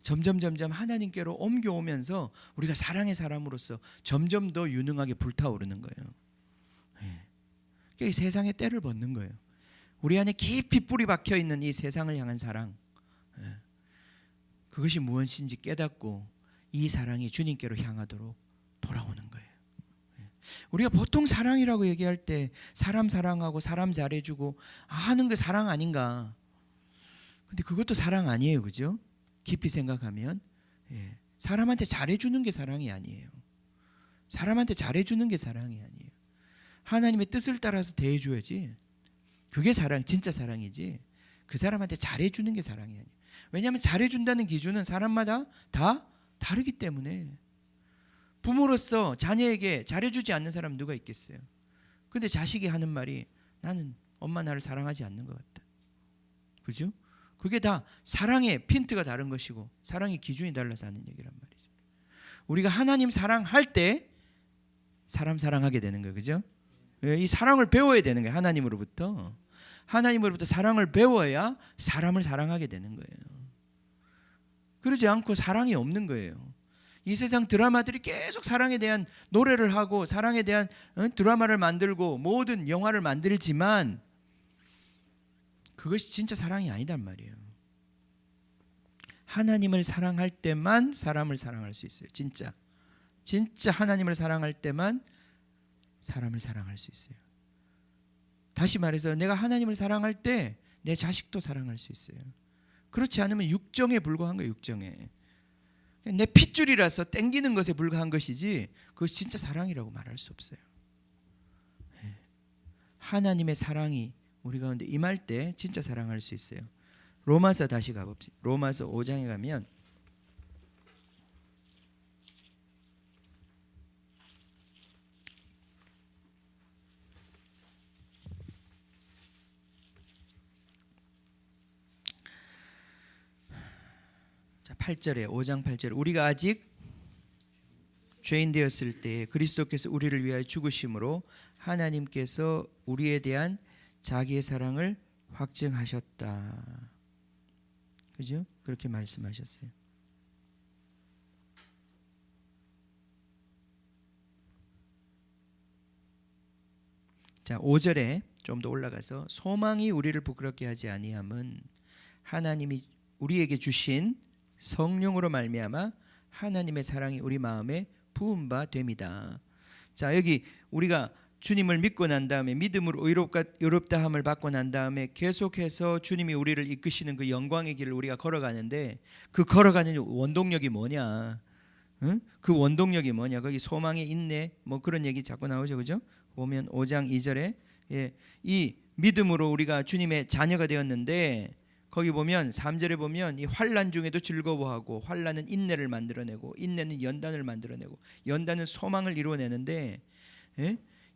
점점 하나님께로 옮겨오면서 우리가 사랑의 사람으로서 점점 더 유능하게 불타오르는 거예요. 예. 그러니까 세상에 때를 벗는 거예요. 우리 안에 깊이 뿌리 박혀 있는 이 세상을 향한 사랑, 예. 그것이 무엇인지 깨닫고 이 사랑이 주님께로 향하도록 돌아오는 거예요. 예. 우리가 보통 사랑이라고 얘기할 때 사람 사랑하고 사람 잘해주고 하는 게 사랑 아닌가? 근데 그것도 사랑 아니에요, 그죠? 깊이 생각하면 사람한테 잘해주는 게 사랑이 아니에요. 사람한테 잘해주는 게 사랑이 아니에요. 하나님의 뜻을 따라서 대해줘야지. 그게 사랑, 진짜 사랑이지. 그 사람한테 잘해주는 게 사랑이 아니에요. 왜냐하면 잘해준다는 기준은 사람마다 다 다르기 때문에. 부모로서 자녀에게 잘해주지 않는 사람 누가 있겠어요? 근데 자식이 하는 말이 나는 엄마 나를 사랑하지 않는 것 같다. 그죠? 그게 다 사랑의 핀트가 다른 것이고 사랑의 기준이 달라서 하는 얘기란 말이죠. 우리가 하나님 사랑할 때 사람 사랑하게 되는 거예요. 그죠? 이 사랑을 배워야 되는 거예요. 하나님으로부터 사랑을 배워야 사람을 사랑하게 되는 거예요. 그러지 않고 사랑이 없는 거예요. 이 세상 드라마들이 계속 사랑에 대한 노래를 하고 사랑에 대한 드라마를 만들고 모든 영화를 만들지만 그것이 진짜 사랑이 아니단 말이에요. 하나님을 사랑할 때만 사람을 사랑할 수 있어요. 진짜 하나님을 사랑할 때만 사람을 사랑할 수 있어요. 다시 말해서 내가 하나님을 사랑할 때 내 자식도 사랑할 수 있어요. 그렇지 않으면 육정에 불과한 거예요. 육정에. 내 핏줄이라서 땡기는 것에 불과한 것이지 그것이 진짜 사랑이라고 말할 수 없어요. 하나님의 사랑이 우리 가운데 임할 때 진짜 사랑할 수 있어요. 로마서 다시 가봅시다. 로마서 5장에 가면 자, 8절에 5장 8절 우리가 아직 죄인 되었을 때 그리스도께서 우리를 위하여 죽으심으로 하나님께서 우리에 대한 자기의 사랑을 확증하셨다. 그죠? 그렇게 말씀하셨어요. 자, 5절에 좀 더 올라가서 소망이 우리를 부끄럽게 하지 아니함은 하나님이 우리에게 주신 성령으로 말미암아 하나님의 사랑이 우리 마음에 부은 바 됨이다. 자, 여기 우리가 주님을 믿고 난 다음에 믿음으로 의롭다함을 받고 난 다음에 계속해서 주님이 우리를 이끄시는 그 영광의 길을 우리가 걸어가는데 그 걸어가는 원동력이 뭐냐? 응? 그 원동력이 뭐냐? 거기 소망의 인내 뭐 그런 얘기 자꾸 나오죠, 그죠? 보면 5장 2절에 이 믿음으로 우리가 주님의 자녀가 되었는데 거기 보면 3절에 보면 이 환난 중에도 즐거워하고 환난은 인내를 만들어내고 인내는 연단을 만들어내고 연단은 소망을 이루어내는데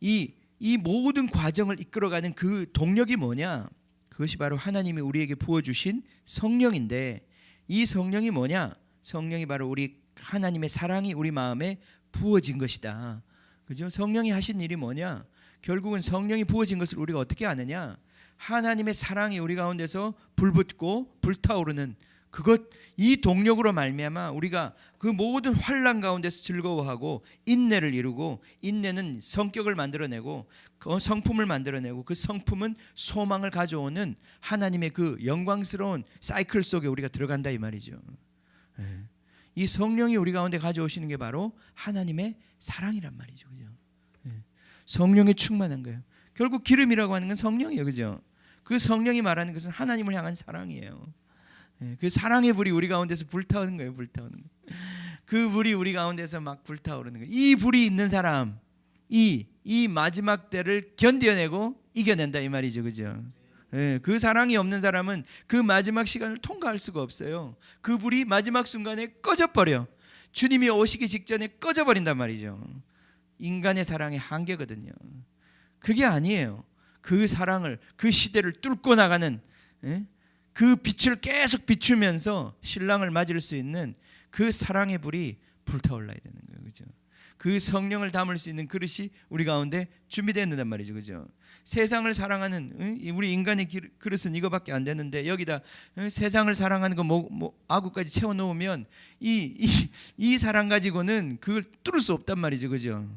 이 모든 과정을 이끌어가는 그 동력이 뭐냐? 그것이 바로 하나님이 우리에게 부어주신 성령인데 이 성령이 뭐냐? 성령이 바로 우리 하나님의 사랑이 우리 마음에 부어진 것이다. 그죠? 성령이 하신 일이 뭐냐? 결국은 성령이 부어진 것을 우리가 어떻게 아느냐? 하나님의 사랑이 우리 가운데서 불붙고 불타오르는 그것 이 동력으로 말미암아 우리가 그 모든 환난 가운데서 즐거워하고 인내를 이루고 인내는 성격을 만들어내고 그 성품을 만들어내고 그 성품은 소망을 가져오는 하나님의 그 영광스러운 사이클 속에 우리가 들어간다 이 말이죠. 이 성령이 우리 가운데 가져오시는 게 바로 하나님의 사랑이란 말이죠. 그죠? 성령에 충만한 거예요. 결국 기름이라고 하는 건 성령이에요. 그죠? 그 성령이 말하는 것은 하나님을 향한 사랑이에요. 그 사랑의 불이 우리 가운데서 불타오는 거예요. 불타오는 거. 그 불이 우리 가운데서 막 불타오르는 거예요. 이 불이 있는 사람 이 마지막 때를 견뎌내고 이겨낸다 이 말이죠. 그죠? 그 사랑이 없는 사람은 그 마지막 시간을 통과할 수가 없어요. 그 불이 마지막 순간에 꺼져버려. 주님이 오시기 직전에 꺼져버린단 말이죠. 인간의 사랑의 한계거든요. 그게 아니에요. 그 사랑을 그 시대를 뚫고 나가는 그 빛을 계속 비추면서 신랑을 맞을 수 있는 그 사랑의 불이 불타올라야 되는 거예요. 그죠? 그 성령을 담을 수 있는 그릇이 우리 가운데 준비되어 있단 말이죠. 그죠? 세상을 사랑하는 우리 인간의 그릇은 이거밖에 안 되는데 여기다 세상을 사랑하는 거 아구까지 채워 놓으면 이 사랑 가지고는 그걸 뚫을 수 없단 말이죠. 그죠?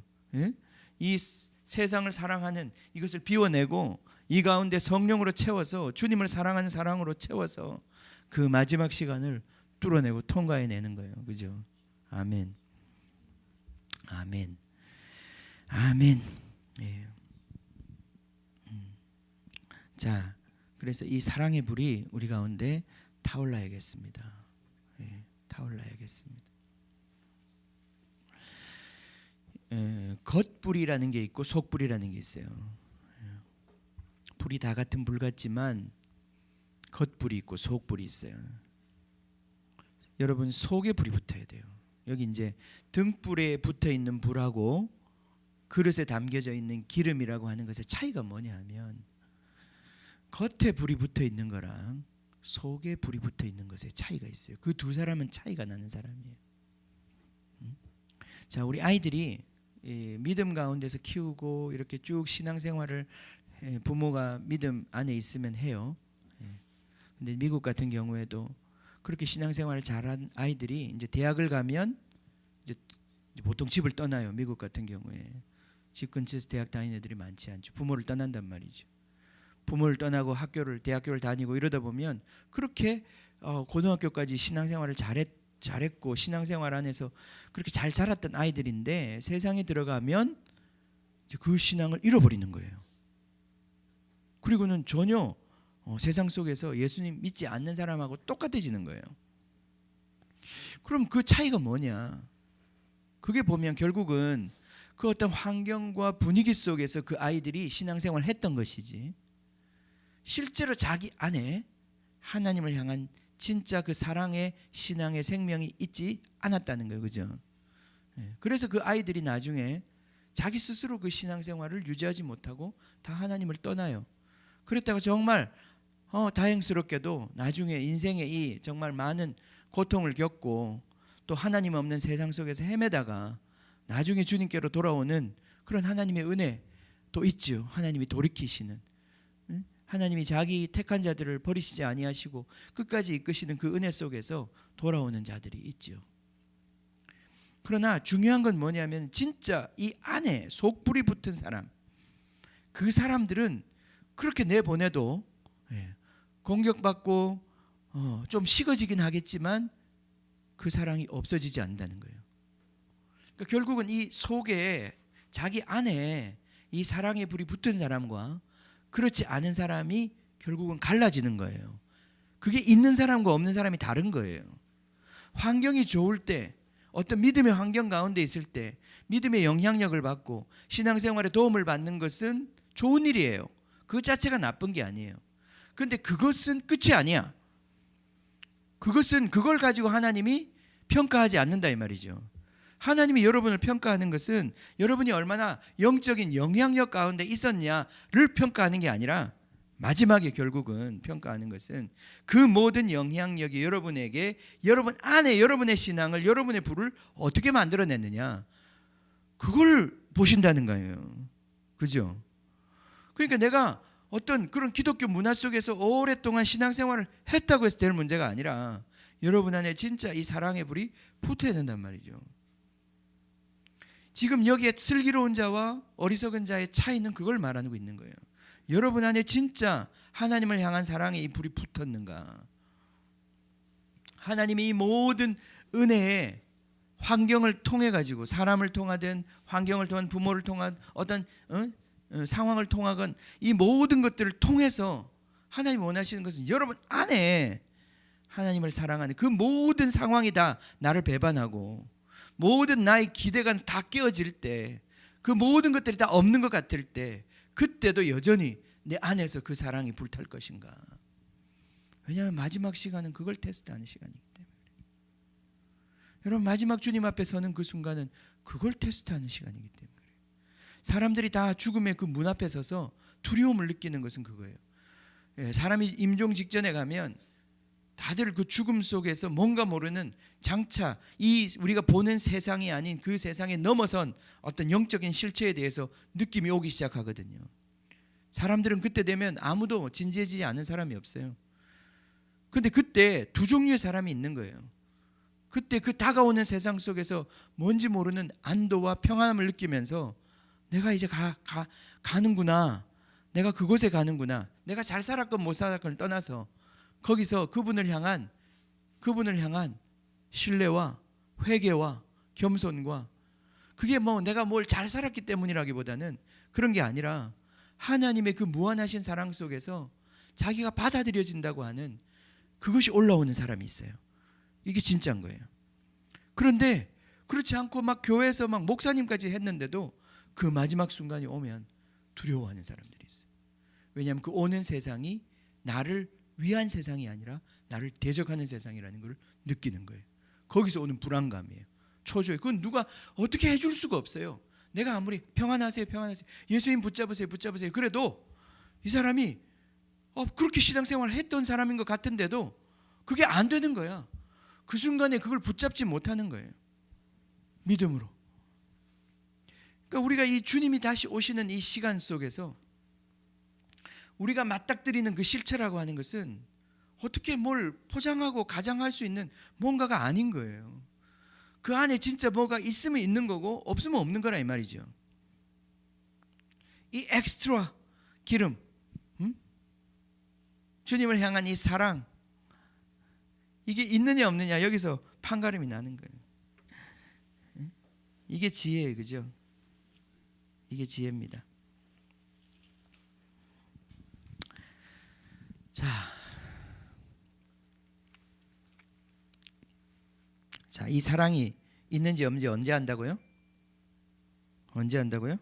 이 세상을 사랑하는 이것을 비워내고 이 가운데 성령으로 채워서 주님을 사랑하는 사랑으로 채워서 그 마지막 시간을 뚫어내고 통과해내는 거예요. 그죠? 아멘. 아멘. 아멘. 예. 자, 그래서 이 사랑의 불이 우리 가운데 타올라야겠습니다. 예, 타올라야겠습니다. 겉불이라는 게 있고 속불이라는 게 있어요. 불이 다 같은 불 같지만 겉불이 있고 속불이 있어요. 여러분 속에 불이 붙어야 돼요. 여기 이제 등불에 붙어 있는 불하고 그릇에 담겨져 있는 기름이라고 하는 것의 차이가 뭐냐 하면 겉에 불이 붙어 있는 거랑 속에 불이 붙어 있는 것의 차이가 있어요. 그 두 사람은 차이가 나는 사람이에요. 자, 우리 아이들이 믿음 가운데서 키우고 이렇게 쭉 신앙생활을 부모가 믿음 안에 있으면 해요. 근데 미국 같은 경우에도 그렇게 신앙생활을 잘한 아이들이 이제 대학을 가면 이제 보통 집을 떠나요. 미국 같은 경우에 집 근처에서 대학 다니는 애들이 많지 않죠. 부모를 떠난단 말이죠. 부모를 떠나고 대학교를 다니고 이러다 보면 그렇게 고등학교까지 신앙생활을 잘했고 신앙생활 안에서 그렇게 잘 자랐던 아이들인데 세상에 들어가면 이제 그 신앙을 잃어버리는 거예요. 그리고는 전혀 세상 속에서 예수님 믿지 않는 사람하고 똑같아지는 거예요. 그럼 그 차이가 뭐냐? 그게 보면 결국은 그 어떤 환경과 분위기 속에서 그 아이들이 신앙생활을 했던 것이지 실제로 자기 안에 하나님을 향한 진짜 그 사랑의 신앙의 생명이 있지 않았다는 거예요. 그죠? 그래서 그 아이들이 나중에 자기 스스로 그 신앙생활을 유지하지 못하고 다 하나님을 떠나요. 그랬다가 정말 다행스럽게도 나중에 인생에 이 정말 많은 고통을 겪고 또 하나님 없는 세상 속에서 헤매다가 나중에 주님께로 돌아오는 그런 하나님의 은혜도 있지요. 하나님이 돌이키시는, 하나님이 자기 택한 자들을 버리시지 아니하시고 끝까지 이끄시는 그 은혜 속에서 돌아오는 자들이 있지요. 그러나 중요한 건 뭐냐면 진짜 이 안에 속불이 붙은 사람, 그 사람들은 그렇게 내보내도 공격받고 좀 식어지긴 하겠지만 그 사랑이 없어지지 않는다는 거예요. 그러니까 결국은 이 속에 자기 안에 이 사랑의 불이 붙은 사람과 그렇지 않은 사람이 결국은 갈라지는 거예요. 그게 있는 사람과 없는 사람이 다른 거예요. 환경이 좋을 때, 어떤 믿음의 환경 가운데 있을 때 믿음의 영향력을 받고 신앙생활에 도움을 받는 것은 좋은 일이에요. 그 자체가 나쁜 게 아니에요. 그런데 그것은 끝이 아니야. 그걸 가지고 하나님이 평가하지 않는다 이 말이죠. 하나님이 여러분을 평가하는 것은 여러분이 얼마나 영적인 영향력 가운데 있었냐를 평가하는 게 아니라 마지막에 결국은 평가하는 것은 그 모든 영향력이 여러분에게 여러분 안에 여러분의 신앙을 여러분의 불을 어떻게 만들어냈느냐 그걸 보신다는 거예요. 그죠? 그러니까 내가 어떤 그런 기독교 문화 속에서 오랫동안 신앙생활을 했다고 해서 될 문제가 아니라 여러분 안에 진짜 이 사랑의 불이 붙어야 된단 말이죠. 지금 여기에 슬기로운 자와 어리석은 자의 차이는 그걸 말하고 있는 거예요. 여러분 안에 진짜 하나님을 향한 사랑의 이 불이 붙었는가? 하나님이 이 모든 은혜의 환경을 통해 가지고 사람을 통하든 환경을 통한 부모를 통한 어떤 상황을 통하건 이 모든 것들을 통해서 하나님이 원하시는 것은 여러분 안에 하나님을 사랑하는 그 모든 상황이 다 나를 배반하고 모든 나의 기대가 다 깨어질 때 그 모든 것들이 다 없는 것 같을 때 그때도 여전히 내 안에서 그 사랑이 불탈 것인가. 왜냐하면 마지막 시간은 그걸 테스트하는 시간이기 때문에. 여러분 마지막 주님 앞에 서는 그 순간은 그걸 테스트하는 시간이기 때문에. 사람들이 다 죽음의 그 문 앞에 서서 두려움을 느끼는 것은 그거예요. 사람이 임종 직전에 가면 다들 그 죽음 속에서 뭔가 모르는 장차 이 우리가 보는 세상이 아닌 그 세상에 넘어선 어떤 영적인 실체에 대해서 느낌이 오기 시작하거든요. 사람들은 그때 되면 아무도 진지해지지 않은 사람이 없어요. 그런데 그때 두 종류의 사람이 있는 거예요. 그때 그 다가오는 세상 속에서 뭔지 모르는 안도와 평안함을 느끼면서 내가 이제 가는구나. 내가 그곳에 가는구나. 내가 잘 살았건 못 살았건을 떠나서 거기서 그분을 향한 신뢰와 회개와 겸손과 그게 뭐 내가 뭘 잘 살았기 때문이라기보다는 그런 게 아니라 하나님의 그 무한하신 사랑 속에서 자기가 받아들여진다고 하는 그것이 올라오는 사람이 있어요. 이게 진짜인 거예요. 그런데 그렇지 않고 막 교회에서 막 목사님까지 했는데도 그 마지막 순간이 오면 두려워하는 사람들이 있어요. 왜냐하면 그 오는 세상이 나를 위한 세상이 아니라 나를 대적하는 세상이라는 걸 느끼는 거예요. 거기서 오는 불안감이에요. 초조해. 그건 누가 어떻게 해줄 수가 없어요. 내가 아무리 평안하세요, 평안하세요, 예수님 붙잡으세요, 붙잡으세요. 그래도 이 사람이 그렇게 신앙생활을 했던 사람인 것 같은데도 그게 안 되는 거야. 그 순간에 그걸 붙잡지 못하는 거예요. 믿음으로. 그러니까 우리가 이 주님이 다시 오시는 이 시간 속에서 우리가 맞닥뜨리는 그 실체라고 하는 것은 어떻게 뭘 포장하고 가장할 수 있는 뭔가가 아닌 거예요. 그 안에 진짜 뭐가 있으면 있는 거고 없으면 없는 거라 이 말이죠. 이 엑스트라 기름, 주님을 향한 이 사랑, 이게 있느냐 없느냐 여기서 판가름이 나는 거예요. 이게 지혜예요, 그죠? 이게 지혜입니다. 자, 이 사랑이 있는지 없는지 언제 안다고요? 언제 안다고요?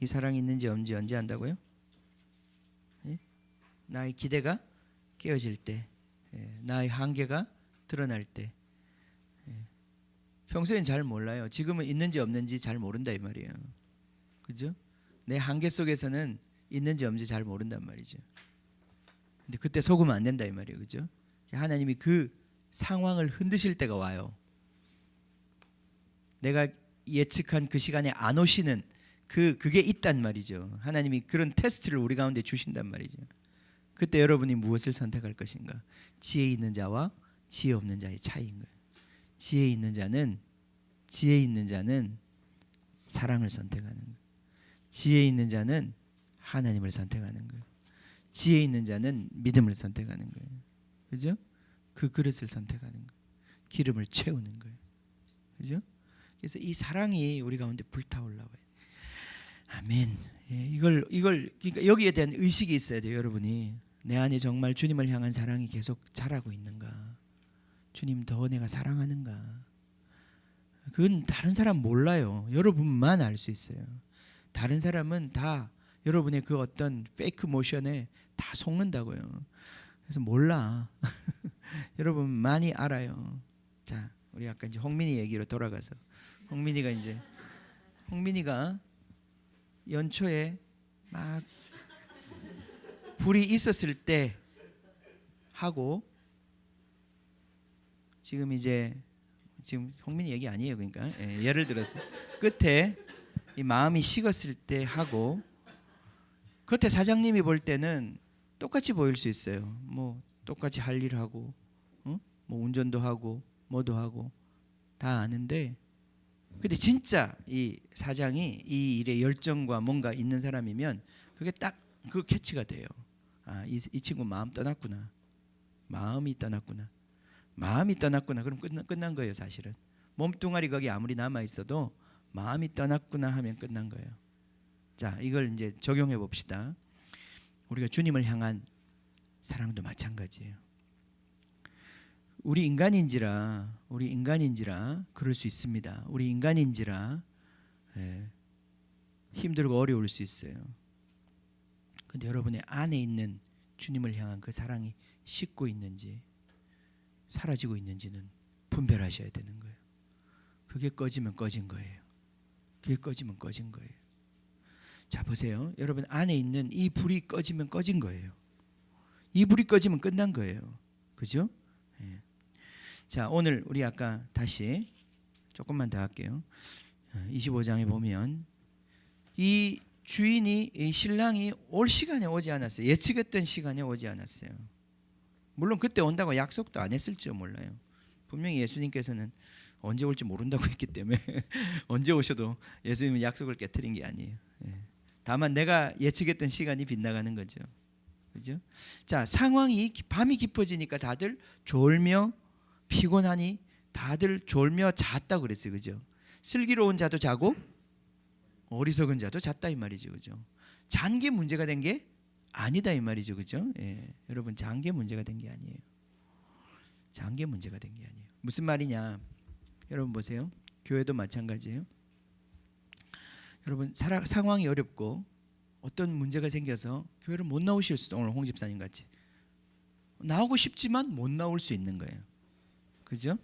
이 사랑이 있는지 없는지 언제 안다고요? 나의 기대가 깨어질 때, 나의 한계가 드러날 때. 평소엔 잘 몰라요. 지금은 있는지 없는지 잘 모른다 이 말이에요. 그죠? 내 한계 속에서는 있는지 없는지 잘 모른단 말이죠. 근데 그때 속으면 안 된다 이 말이에요. 그죠? 하나님이 그 상황을 흔드실 때가 와요. 내가 예측한 그 시간에 안 오시는 그게 있단 말이죠. 하나님이 그런 테스트를 우리 가운데 주신단 말이죠. 그때 여러분이 무엇을 선택할 것인가? 지혜 있는 자와 지혜 없는 자의 차이인 거예요. 지혜 있는 자는 사랑을 선택하는 거예요. 지혜 있는 자는 하나님을 선택하는 거예요. 지혜 있는 자는 믿음을 선택하는 거예요. 그죠? 그 그릇을 선택하는 거예요. 기름을 채우는 거예요. 그죠? 그래서 이 사랑이 우리 가운데 불타올라와요. 아멘. 이걸 그러니까 여기에 대한 의식이 있어야 돼요, 여러분이. 내 안에 정말 주님을 향한 사랑이 계속 자라고 있는가? 주님 더 내가 사랑하는가? 그건 다른 사람 몰라요. 여러분만 알 수 있어요. 다른 사람은 다 여러분의 그 어떤 페이크 모션에 다 속는다고요. 그래서 몰라. 여러분만이 알아요. 자, 우리 아까 이제 홍민이 얘기로 돌아가서 홍민이가 연초에 막 불이 있었을 때 하고 지금 홍민이 얘기 아니에요. 그러니까 예를 들어서 끝에 이 마음이 식었을 때 하고 겉에 사장님이 볼 때는 똑같이 보일 수 있어요. 뭐 똑같이 할 일 하고 뭐 운전도 하고 뭐도 하고 다 아는데 근데 진짜 이 사장이 이 일에 열정과 뭔가 있는 사람이면 그게 딱 그 캐치가 돼요. 아, 이 친구 마음 떠났구나. 마음이 떠났구나. 그럼 끝난 거예요, 사실은. 몸뚱아리 거기 아무리 남아 있어도 마음이 떠났구나 하면 끝난 거예요. 자, 이걸 이제 적용해 봅시다. 우리가 주님을 향한 사랑도 마찬가지예요. 우리 인간인지라 그럴 수 있습니다. 우리 인간인지라 힘들고 어려울 수 있어요. 근데 여러분의 안에 있는 주님을 향한 그 사랑이 식고 있는지 사라지고 있는지는 분별하셔야 되는 거예요. 그게 꺼지면 꺼진 거예요. 자, 보세요. 여러분 안에 있는 이 불이 꺼지면 꺼진 거예요. 이 불이 꺼지면 끝난 거예요. 그죠? 자, 오늘 우리 아까 다시 조금만 더 할게요. 25장에 보면 이 주인이 이 신랑이 올 시간에 오지 않았어요. 예측했던 시간에 오지 않았어요. 물론 그때 온다고 약속도 안 했을지도 몰라요. 분명히 예수님께서는 언제 올지 모른다고 했기 때문에 언제 오셔도 예수님은 약속을 깨트린 게 아니에요. 다만 내가 예측했던 시간이 빗나가는 거죠. 그죠? 자, 상황이 밤이 깊어지니까 다들 졸며 피곤하니 다들 졸며 잤다 그랬어요. 그죠? 슬기로운 자도 자고 어리석은 자도 잤다 이 말이죠. 그죠? 잔 게 문제가 된 게 아니다 이 말이죠, 그죠? 예, 여러분 장기 문제가 된 게 아니에요. 장기 문제가 된 게 아니에요. 무슨 말이냐? 여러분 보세요. 교회도 마찬가지예요. 여러분 상황이 어렵고 어떤 문제가 생겨서 교회를 못 나오실 수도, 오늘 홍 집사님 같이 나오고 싶지만 못 나올 수 있는 거예요. 그죠?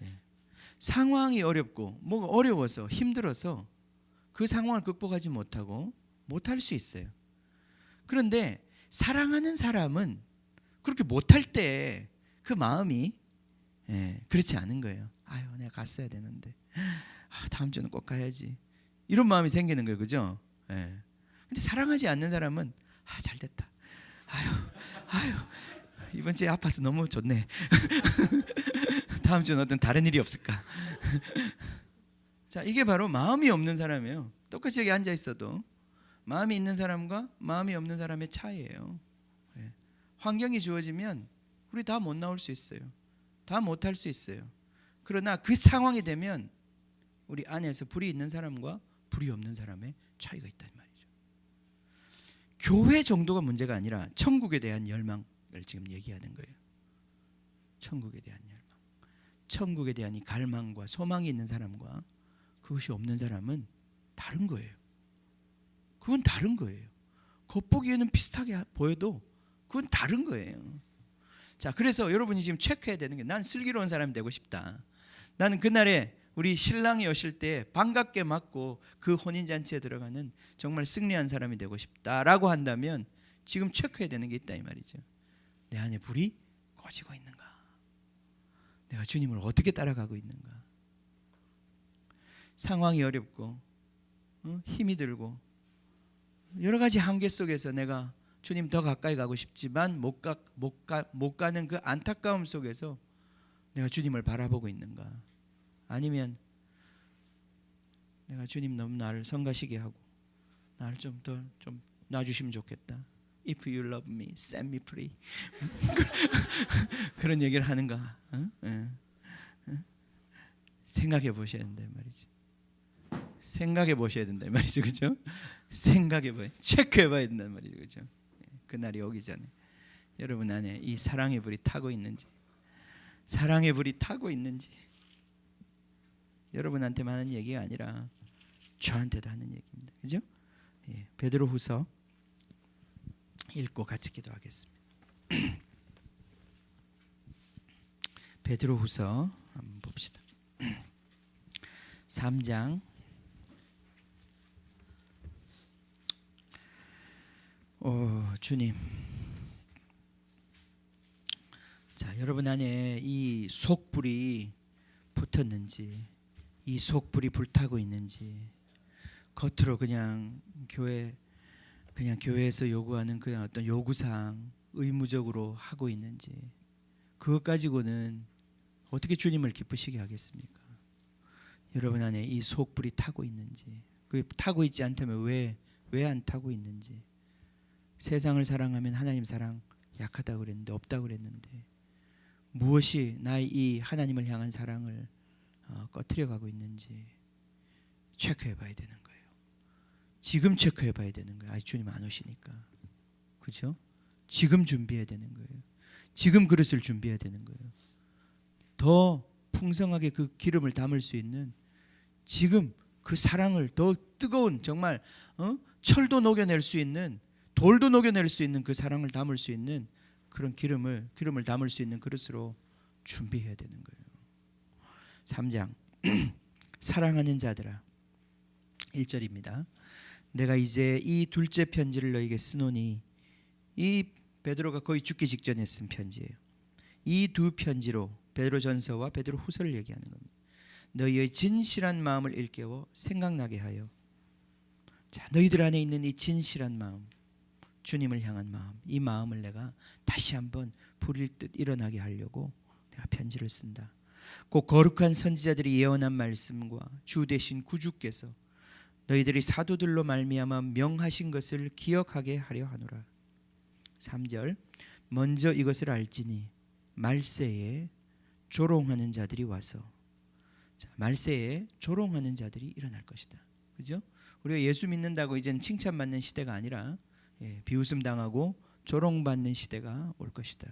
예. 상황이 어렵고 뭐가 어려워서 힘들어서 그 상황을 극복하지 못하고 못할 수 있어요. 그런데 사랑하는 사람은 그렇게 못할 때 그 마음이 그렇지 않은 거예요. 아유, 내가 갔어야 되는데, 다음 주는 꼭 가야지, 이런 마음이 생기는 거예요. 그죠? 근데 사랑하지 않는 사람은 잘 됐다, 아유 이번 주에 아파서 너무 좋네 다음 주는 어떤 다른 일이 없을까. 자, 이게 바로 마음이 없는 사람이에요. 똑같이 여기 앉아 있어도 마음이 있는 사람과 마음이 없는 사람의 차이예요. 환경이 주어지면 우리 다 못 나올 수 있어요. 다 못할 수 있어요. 그러나 그 상황이 되면 우리 안에서 불이 있는 사람과 불이 없는 사람의 차이가 있단 말이죠. 교회 정도가 문제가 아니라 천국에 대한 열망을 지금 얘기하는 거예요. 천국에 대한 열망, 천국에 대한 이 갈망과 소망이 있는 사람과 그것이 없는 사람은 다른 거예요. 그건 다른 거예요. 겉보기에는 비슷하게 보여도 그건 다른 거예요. 자, 그래서 여러분이 지금 체크해야 되는 게, 난 슬기로운 사람이 되고 싶다, 나는 그날에 우리 신랑이 오실 때 반갑게 맞고 그 혼인잔치에 들어가는 정말 승리한 사람이 되고 싶다라고 한다면 지금 체크해야 되는 게 있다 이 말이죠. 내 안에 불이 꺼지고 있는가? 내가 주님을 어떻게 따라가고 있는가? 상황이 어렵고 힘이 들고 여러 가지 한계 속에서 내가 주님 더 가까이 가고 싶지만 못 가는 그 안타까움 속에서 내가 주님을 바라보고 있는가? 아니면 내가 주님 너무 나를 성가시게 하고 나를 좀 더 좀 놔주시면 좋겠다. If you love me, set me free. 그런 얘기를 하는가? 생각해 보셔야 된다 말이지. 생각해 보셔야 된다 말이죠, 그렇죠? 생각해 봐야, 체크해 봐야 된단 말이죠, 그렇죠? 그날이 오기 전에 여러분 안에 이 사랑의 불이 타고 있는지, 사랑의 불이 타고 있는지, 여러분한테만 하는 얘기가 아니라 저한테도 하는 얘기입니다, 그죠? 베드로후서 읽고 같이 기도하겠습니다. 베드로후서 한번 봅시다. 3장 주님, 자, 여러분 안에 이 속불이 붙었는지, 이 속불이 불타고 있는지, 겉으로 그냥 교회에서 요구하는 그냥 어떤 요구사항 의무적으로 하고 있는지, 그것 가지고는 어떻게 주님을 기쁘시게 하겠습니까? 여러분 안에 이 속불이 타고 있는지, 그 타고 있지 않다면 왜 안 타고 있는지, 세상을 사랑하면 하나님 사랑 약하다고 그랬는데, 없다고 그랬는데, 무엇이 나의 이 하나님을 향한 사랑을 꺼트려 가고 있는지 체크해 봐야 되는 거예요. 지금 체크해 봐야 되는 거예요. 주님 안 오시니까, 그죠? 지금 준비해야 되는 거예요. 지금 그릇을 준비해야 되는 거예요. 더 풍성하게 그 기름을 담을 수 있는, 지금 그 사랑을 더 뜨거운, 정말 철도 녹여낼 수 있는, 돌도 녹여낼 수 있는 그 사랑을 담을 수 있는 그런 기름을 담을 수 있는 그릇으로 준비해야 되는 거예요. 3장 사랑하는 자들아, 1절입니다. 내가 이제 이 둘째 편지를 너에게 쓰노니, 이 베드로가 거의 죽기 직전에 쓴 편지예요. 이 두 편지로 베드로전서와 베드로후서를 얘기하는 겁니다. 너희의 진실한 마음을 일깨워 생각나게 하여, 자, 너희들 안에 있는 이 진실한 마음, 주님을 향한 마음, 이 마음을 내가 다시 한번 불일 듯 일어나게 하려고 내가 편지를 쓴다. 꼭 거룩한 선지자들이 예언한 말씀과 주 대신 구주께서 너희들이 사도들로 말미암아 명하신 것을 기억하게 하려 하노라. 3절 먼저 이것을 알지니 말세에 조롱하는 자들이 와서, 자, 말세에 조롱하는 자들이 일어날 것이다. 그죠? 우리가 예수 믿는다고 이제는 칭찬받는 시대가 아니라 비웃음 당하고 조롱받는 시대가 올 것이다.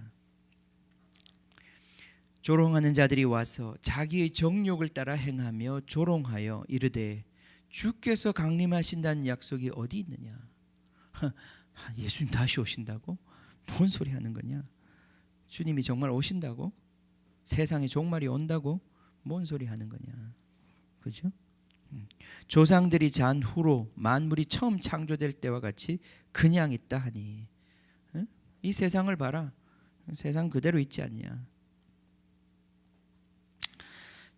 조롱하는 자들이 와서 자기의 정욕을 따라 행하며 조롱하여 이르되 주께서 강림하신다는 약속이 어디 있느냐. 예수님 다시 오신다고? 뭔 소리 하는 거냐. 주님이 정말 오신다고? 세상에 종말이 온다고? 뭔 소리 하는 거냐. 그죠? 조상들이 잔 후로 만물이 처음 창조될 때와 같이 그냥 있다 하니 이 세상을 봐라. 세상 그대로 있지 않냐.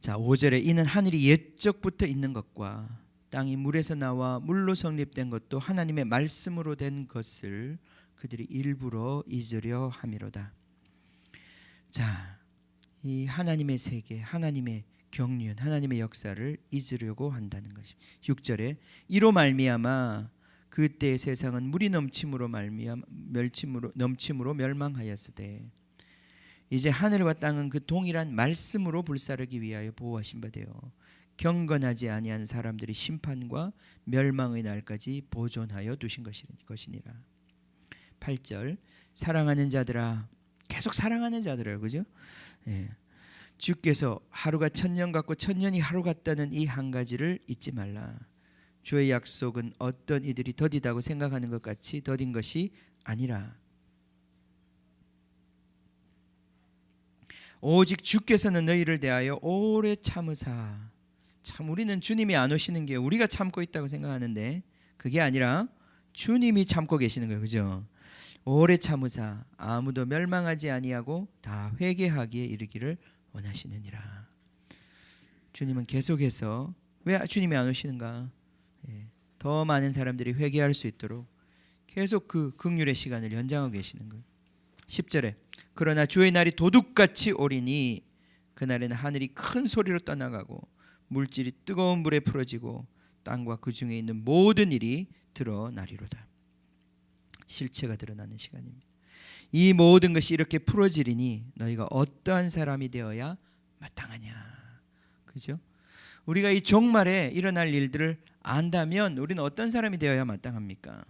자, 5절에 이는 하늘이 옛적부터 있는 것과 땅이 물에서 나와 물로 성립된 것도 하나님의 말씀으로 된 것을 그들이 일부러 잊으려 함이로다. 자, 이 하나님의 세계, 하나님의 경륜, 하나님의 역사를 잊으려고 한다는 것입니다. 6절에 이로 말미암아 그때의 세상은 물이 넘침으로 넘침으로 멸망하였으되 이제 하늘과 땅은 그 동일한 말씀으로 불사르기 위하여 보호하신 바 되어 경건하지 아니한 사람들이 심판과 멸망의 날까지 보존하여 두신 것이니라. 8절 사랑하는 자들아, 계속 사랑하는 자들이에요. 그죠? 주께서 하루가 천년 같고 천년이 하루 같다는 이 한 가지를 잊지 말라. 주의 약속은 어떤 이들이 더디다고 생각하는 것 같이 더딘 것이 아니라 오직 주께서는 너희를 대하여 오래 참으사. 참 우리는 주님이 안 오시는 게 우리가 참고 있다고 생각하는데 그게 아니라 주님이 참고 계시는 거예요. 그죠? 오래 참으사 아무도 멸망하지 아니하고 다 회개하기에 이르기를 원하시느니라. 주님은 계속해서 왜 주님이 안 오시는가? 더 많은 사람들이 회개할 수 있도록 계속 그 긍휼의 시간을 연장하고 계시는 거예요. 10절에 그러나 주의 날이 도둑같이 오리니 그날에는 하늘이 큰 소리로 떠나가고 물질이 뜨거운 불에 풀어지고 땅과 그 중에 있는 모든 일이 드러나리로다. 실체가 드러나는 시간입니다. 이 모든 것이 이렇게 풀어지리니 너희가 어떠한 사람이 되어야 마땅하냐. 그죠? 우리가 이 종말에 일어날 일들을 안다면 우리는 어떤 사람이 되어야 마땅합니까?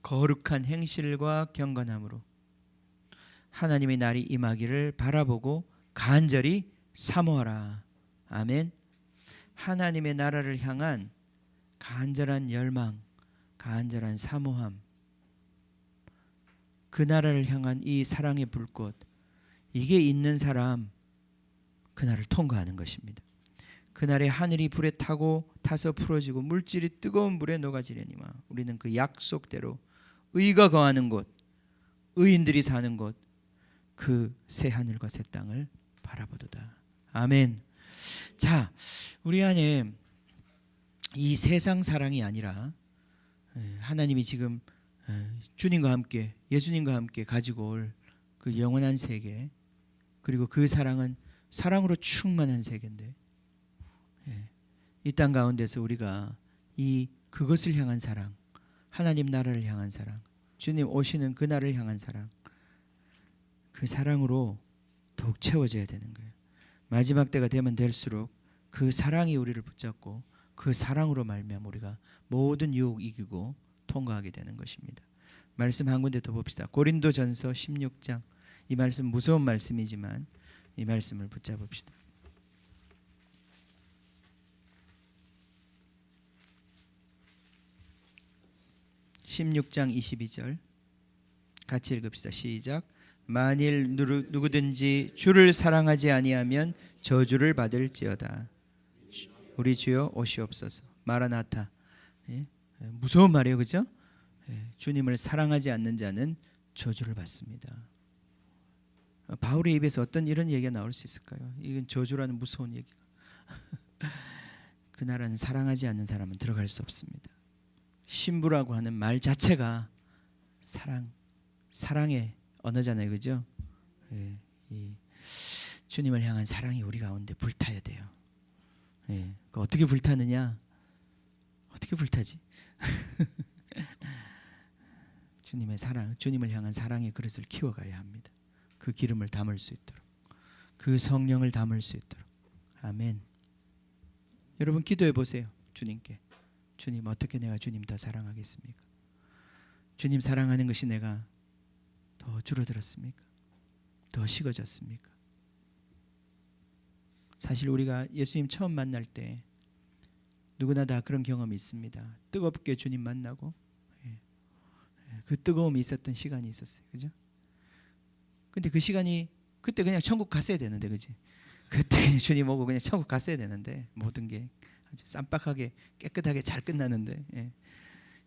거룩한 행실과 경건함으로 하나님의 날이 임하기를 바라보고 간절히 사모하라. 아멘. 하나님의 나라를 향한 간절한 열망, 간절한 사모함, 그 나라를 향한 이 사랑의 불꽃, 이게 있는 사람 그날을 통과하는 것입니다. 그날에 하늘이 불에 타서 풀어지고 물질이 뜨거운 불에 녹아지려니와 우리는 그 약속대로 의가 거하는 곳, 의인들이 사는 곳, 그 새 하늘과 새 땅을 바라보도다. 아멘. 자, 우리 안에 이 세상 사랑이 아니라 하나님이 지금 주님과 함께 예수님과 함께 가지고 올 그 영원한 세계, 그리고 그 사랑은 사랑으로 충만한 세계인데 이 땅 가운데서 우리가 그것을 향한 사랑, 하나님 나라를 향한 사랑, 주님 오시는 그 날을 향한 사랑, 그 사랑으로 더욱 채워져야 되는 거예요. 마지막 때가 되면 될수록 그 사랑이 우리를 붙잡고 그 사랑으로 말미암아 우리가 모든 유혹 이기고 통과하게 되는 것입니다. 말씀 한 군데 더 봅시다. 고린도전서 16장. 이 말씀 무서운 말씀이지만 이 말씀을 붙잡읍시다. 16장 22절 같이 읽읍시다. 시작. 만일 누구든지 주를 사랑하지 아니하면 저주를 받을지어다. 우리 주여 오시옵소서. 마라나타. 무서운 말이에요. 그죠? 주님을 사랑하지 않는 자는 저주를 받습니다. 바울의 입에서 어떤 이런 얘기가 나올 수 있을까요? 이건 저주라는 무서운 얘기가. 그 나라는 사랑하지 않는 사람은 들어갈 수 없습니다. 신부라고 하는 말 자체가 사랑의 언어잖아요. 그죠? 이 주님을 향한 사랑이 우리 가운데 불타야 돼요. 어떻게 불타느냐? 어떻게 불타지? 주님의 사랑, 주님을 향한 사랑의 그릇을 키워가야 합니다. 그 기름을 담을 수 있도록, 그 성령을 담을 수 있도록. 아멘. 여러분 기도해 보세요. 주님께. 주님, 어떻게 내가 주님 더 사랑하겠습니까? 주님 사랑하는 것이 내가 더 줄어들었습니까? 더 식어졌습니까? 사실 우리가 예수님 처음 만날 때 누구나 다 그런 경험이 있습니다. 뜨겁게 주님 만나고 그 뜨거움이 있었던 시간이 있었어요. 그죠? 근데 그 시간이 그때 그냥 천국 갔어야 되는데, 그지? 그때 그냥 주님 오고 그냥 천국 갔어야 되는데 모든 게 아주 쌈박하게 깨끗하게 잘 끝나는데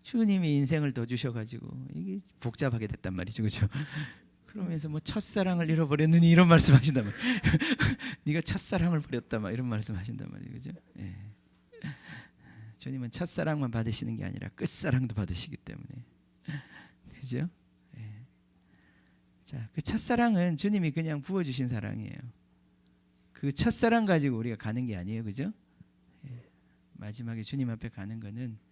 주님이 인생을 더 주셔가지고 이게 복잡하게 됐단 말이죠, 그죠? 그러면서 뭐 첫사랑을 잃어버렸느니 이런 말씀하신단 말이에요. 네가 첫사랑을 버렸다 막 이런 말씀하신단 말이에요, 그죠? 주님은 첫사랑만 받으시는 게 아니라 끝사랑도 받으시기 때문에, 그죠? 자, 그 첫사랑은 주님이 그냥 부어주신 사랑이에요. 그 첫사랑 가지고 우리가 가는 게 아니에요, 그죠? 마지막에 주님 앞에 가는 거는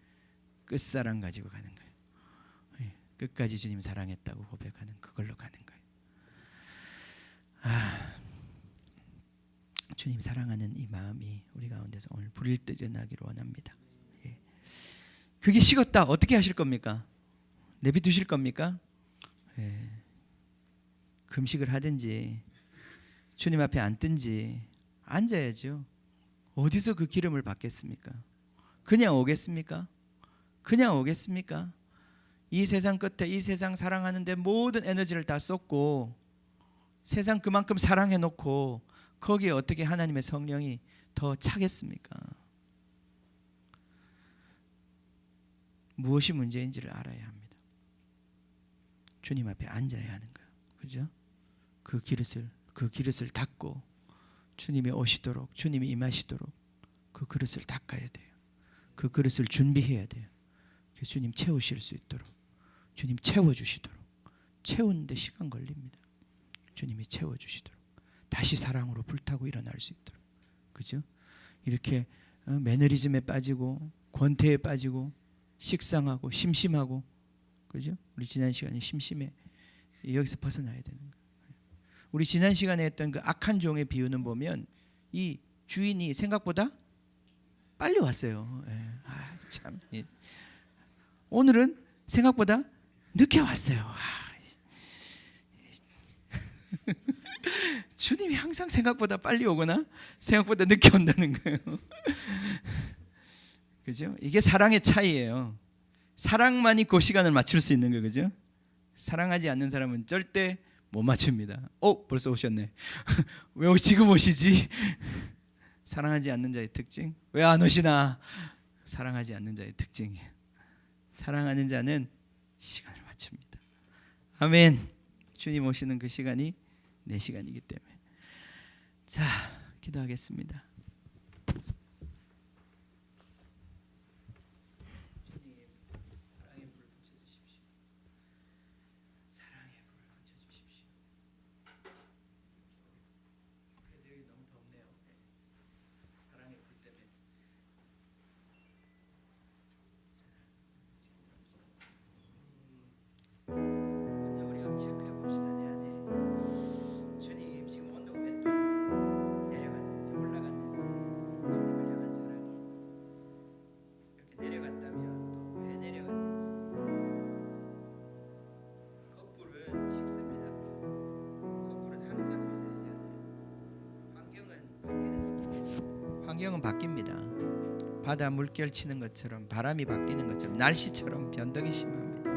끝사랑 가지고 가는 거예요. 끝까지 주님 사랑했다고 고백하는 그걸로 가는 거예요. 주님 사랑하는 이 마음이 우리 가운데서 오늘 불일 듯 일어나기를 원합니다. 그게 식었다 어떻게 하실 겁니까? 내비두실 겁니까? 금식을 하든지 주님 앞에 앉든지 앉아야죠. 어디서 그 기름을 받겠습니까? 그냥 오겠습니까? 그냥 오겠습니까? 이 세상 끝에 이 세상 사랑하는데 모든 에너지를 다 쏟고 세상 그만큼 사랑해 놓고 거기에 어떻게 하나님의 성령이 더 차겠습니까? 무엇이 문제인지를 알아야 합니다. 주님 앞에 앉아야 하는 거예요. 그죠? 그 그릇을 닦고 주님이 오시도록, 주님이 임하시도록 그 그릇을 닦아야 돼요. 그 그릇을 준비해야 돼요. 주님 채우실 수 있도록, 주님 채워주시도록. 채우는데 시간 걸립니다. 주님이 채워주시도록, 다시 사랑으로 불타고 일어날 수 있도록, 그죠? 이렇게 매너리즘에 빠지고 권태에 빠지고 식상하고 심심하고, 그죠? 우리 지난 시간에 심심해, 여기서 벗어나야 되는 거예요. 우리 지난 시간에 했던 그 악한 종의 비유는 보면 이 주인이 생각보다 빨리 왔어요. 참. 오늘은 생각보다 늦게 왔어요. 주님이 항상 생각보다 빨리 오거나 생각보다 늦게 온다는 거예요. 그죠? 이게 사랑의 차이예요. 사랑만이 그 시간을 맞출 수 있는 거예요. 그죠? 사랑하지 않는 사람은 절대 못 맞춥니다. 벌써 오셨네. 왜 지금 오시지? 사랑하지 않는 자의 특징. 왜 안 오시나? 사랑하지 않는 자의 특징이에요. 사랑하는 자는 시간을 맞춥니다. 아멘. 주님 오시는 그 시간이 내 시간이기 때문에. 자, 기도하겠습니다. 환경은 바뀝니다. 바다 물결 치는 것처럼, 바람이 바뀌는 것처럼, 날씨처럼 변덕이 심합니다.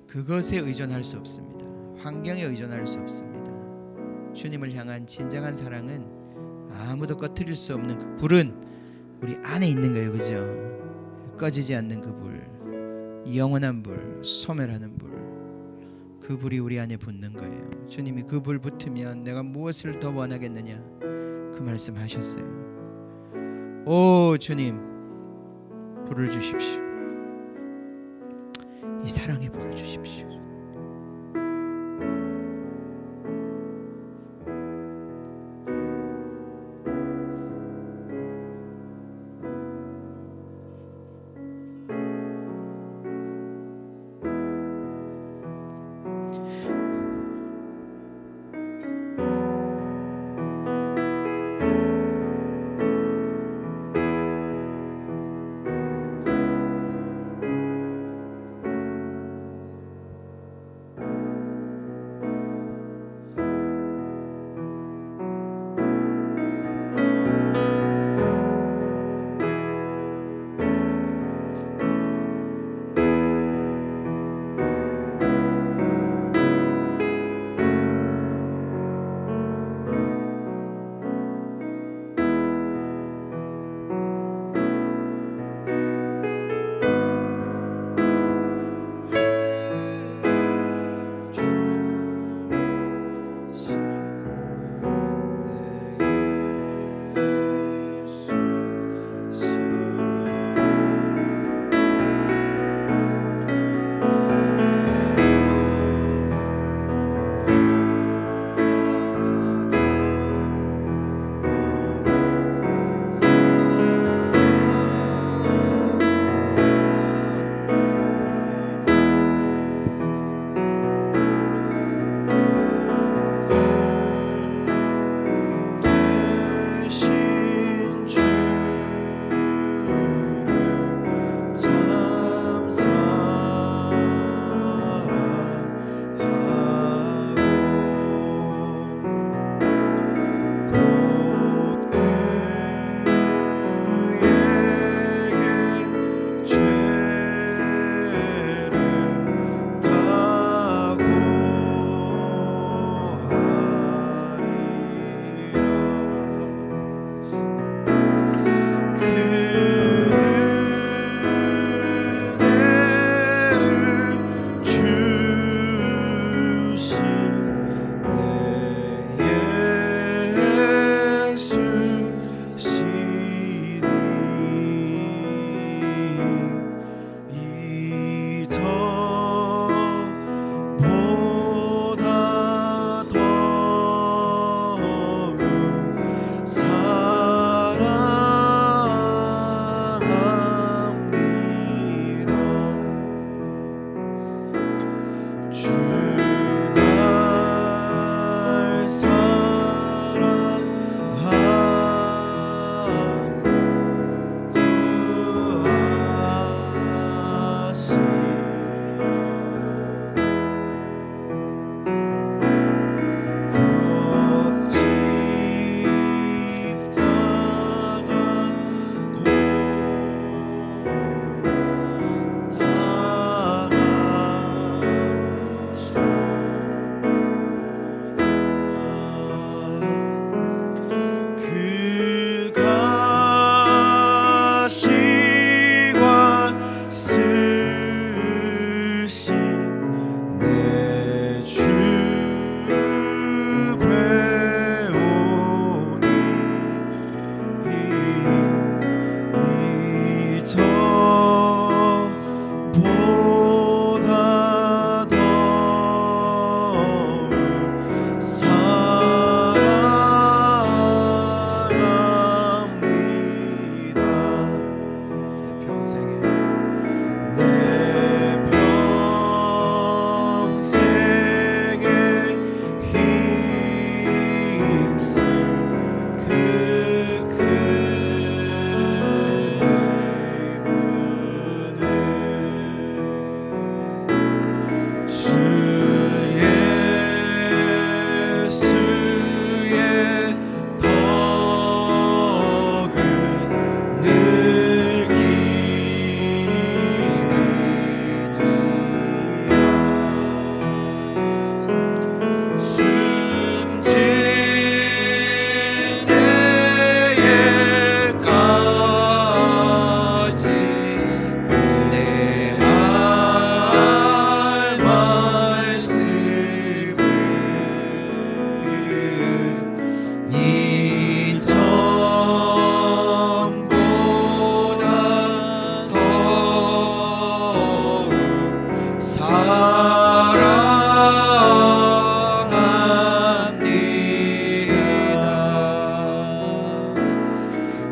그것에 의존할 수 없습니다. 환경에 의존할 수 없습니다. 주님을 향한 진정한 사랑은 아무도 꺼트릴 수 없는 그 불은 우리 안에 있는 거예요. 그죠? 꺼지지 않는 그 불, 영원한 불, 소멸하는 불, 그 불이 우리 안에 붙는 거예요. 주님이 그 불 붙으면 내가 무엇을 더 원하겠느냐, 그 말씀하셨어요. 오 주님, 불을 주십시오. 이 사랑의 불을 주십시오.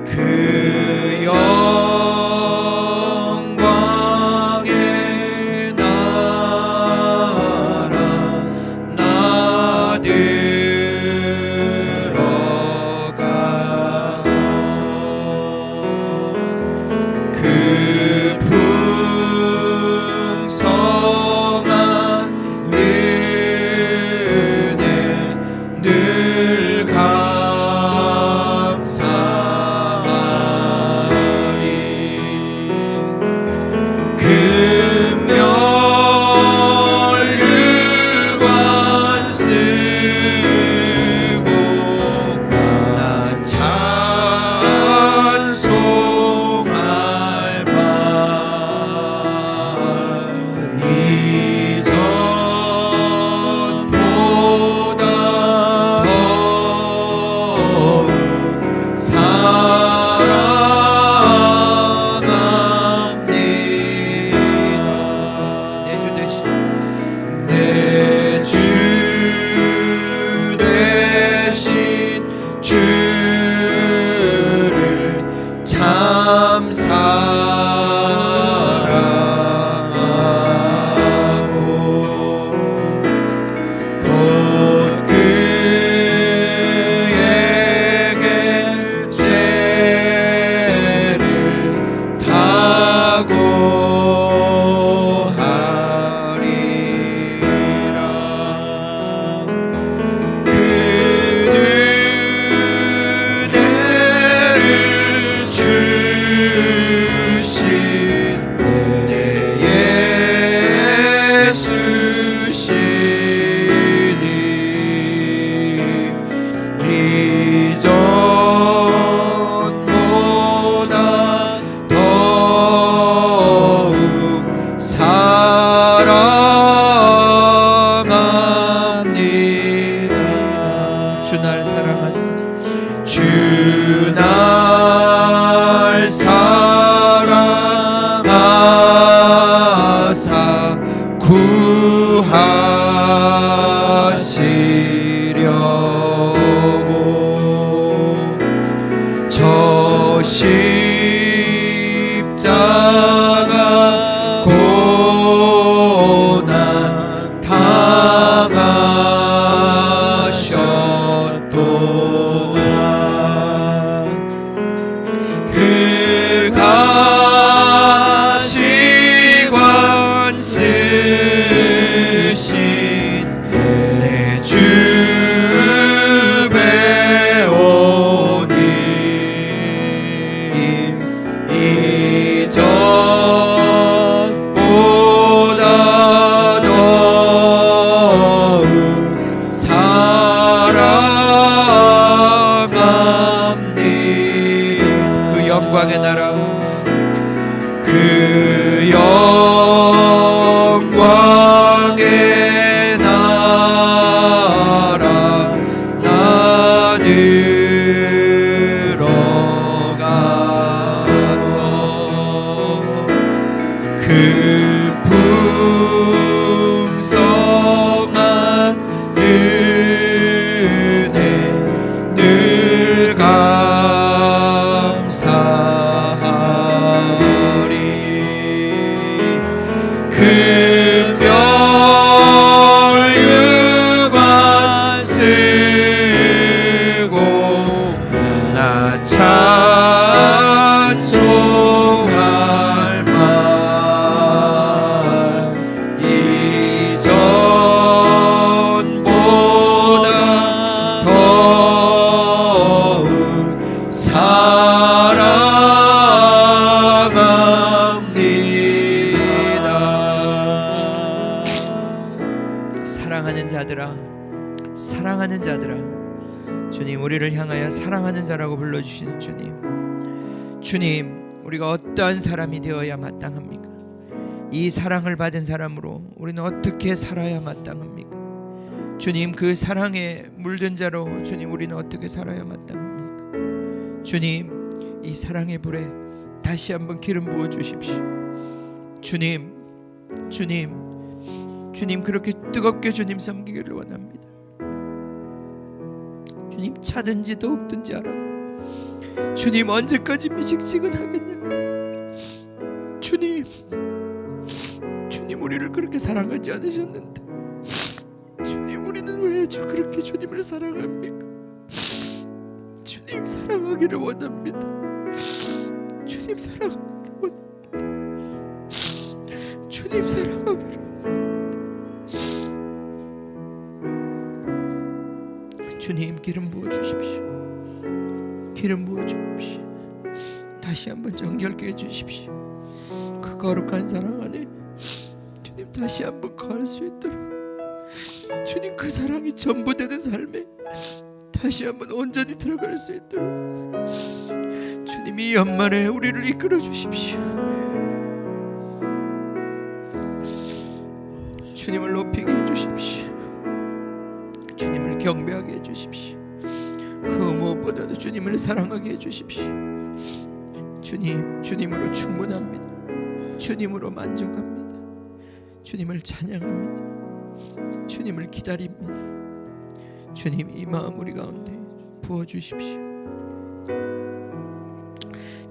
그 영광의 나라 나 들어가소서. 그 풍성한 은혜 늘 감사하리. 금멸류관 쓰고 나 찬송할 바 이전보다 더욱 사랑합니다. 내 주 되신 주를 참 사랑하고 곧 그에게 죄를 다고 하리라. 그 은혜를 주신 내 예수시니 이전보다 더욱 사랑합니다. 주 날 사랑하사 주 날 사랑하사 구하시려고 저 십자가 고난 당하셨도다. 그 가시관 쓰신 내 주 배우니 이전보다 더욱 사랑합니다. 그 영광의 나라 그 영광의 나라 나 들어가서 그 풍성한 은혜 늘 감사하리. 금별유관 쓰고 나 찬송할 말 이전보다 더욱 사랑합니다. 사랑하는 자들아, 사랑하는 자들아, 주님 우리를 향하여 사랑하는 자라고 불러주시는 주님, 주님 우리가 어떠한 사람이 되어야 마땅합니까? 이 사랑을 받은 사람으로 우리는 어떻게 살아야 마땅합니까? 주님 그 사랑에 물든 자로 주님 우리는 어떻게 살아야 마땅합니까? 주님 이 사랑의 불에 다시 한번 기름 부어 주십시오. 주님 주님 그렇게 뜨겁게 주님 섬기기를 원합니다. 주님 차든지도 없든지 알아. 주님 언제까지 미식지근하겠냐. 주님 우리를 그렇게 사랑하지 않으셨는데 주님 우리는 왜 그렇게 주님을 사랑합니까? 주님 사랑하기를 원합니다. 주님 사랑하기를 원합니다. 주님 사랑하기를 원합니다. 주님 기름 부어 주십시오. 기름 부어 주십시오. 다시 한번 정결케 해 주십시오. 그 거룩한 사랑 안에 주님 다시 한번 거할 수 있도록 주님 그 사랑이 전부 되는 삶에 다시 한번 온전히 들어갈 수 있도록 주님이 연말에 우리를 이끌어 주십시오. 주님을 높이게 해주십시오. 주님을 경배하게 해주십시오. 그 무엇보다도 주님을 사랑하게 해주십시오. 주님으로 충분합니다. 주님으로 만족합니다. 주님을 찬양합니다. 주님을 기다립니다. 주님 이 마음 우리 가운데 부어주십시오.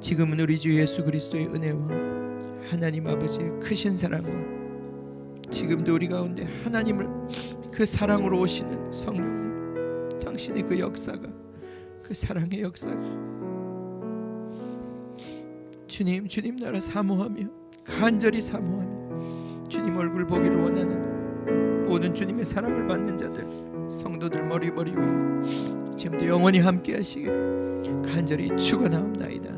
지금은 우리 주 예수 그리스도의 은혜와 하나님 아버지의 크신 사랑과 지금도 우리 가운데 하나님을 그 사랑으로 오시는 성령님, 당신의 그 역사가, 그 사랑의 역사가 주님 나라 사모하며 간절히 사모하며 주님 얼굴 보기를 원하는 모든 주님의 사랑을 받는 자들, 성도들 머리 위에 지금도 영원히 함께 하시기를 간절히 축원하옵나이다.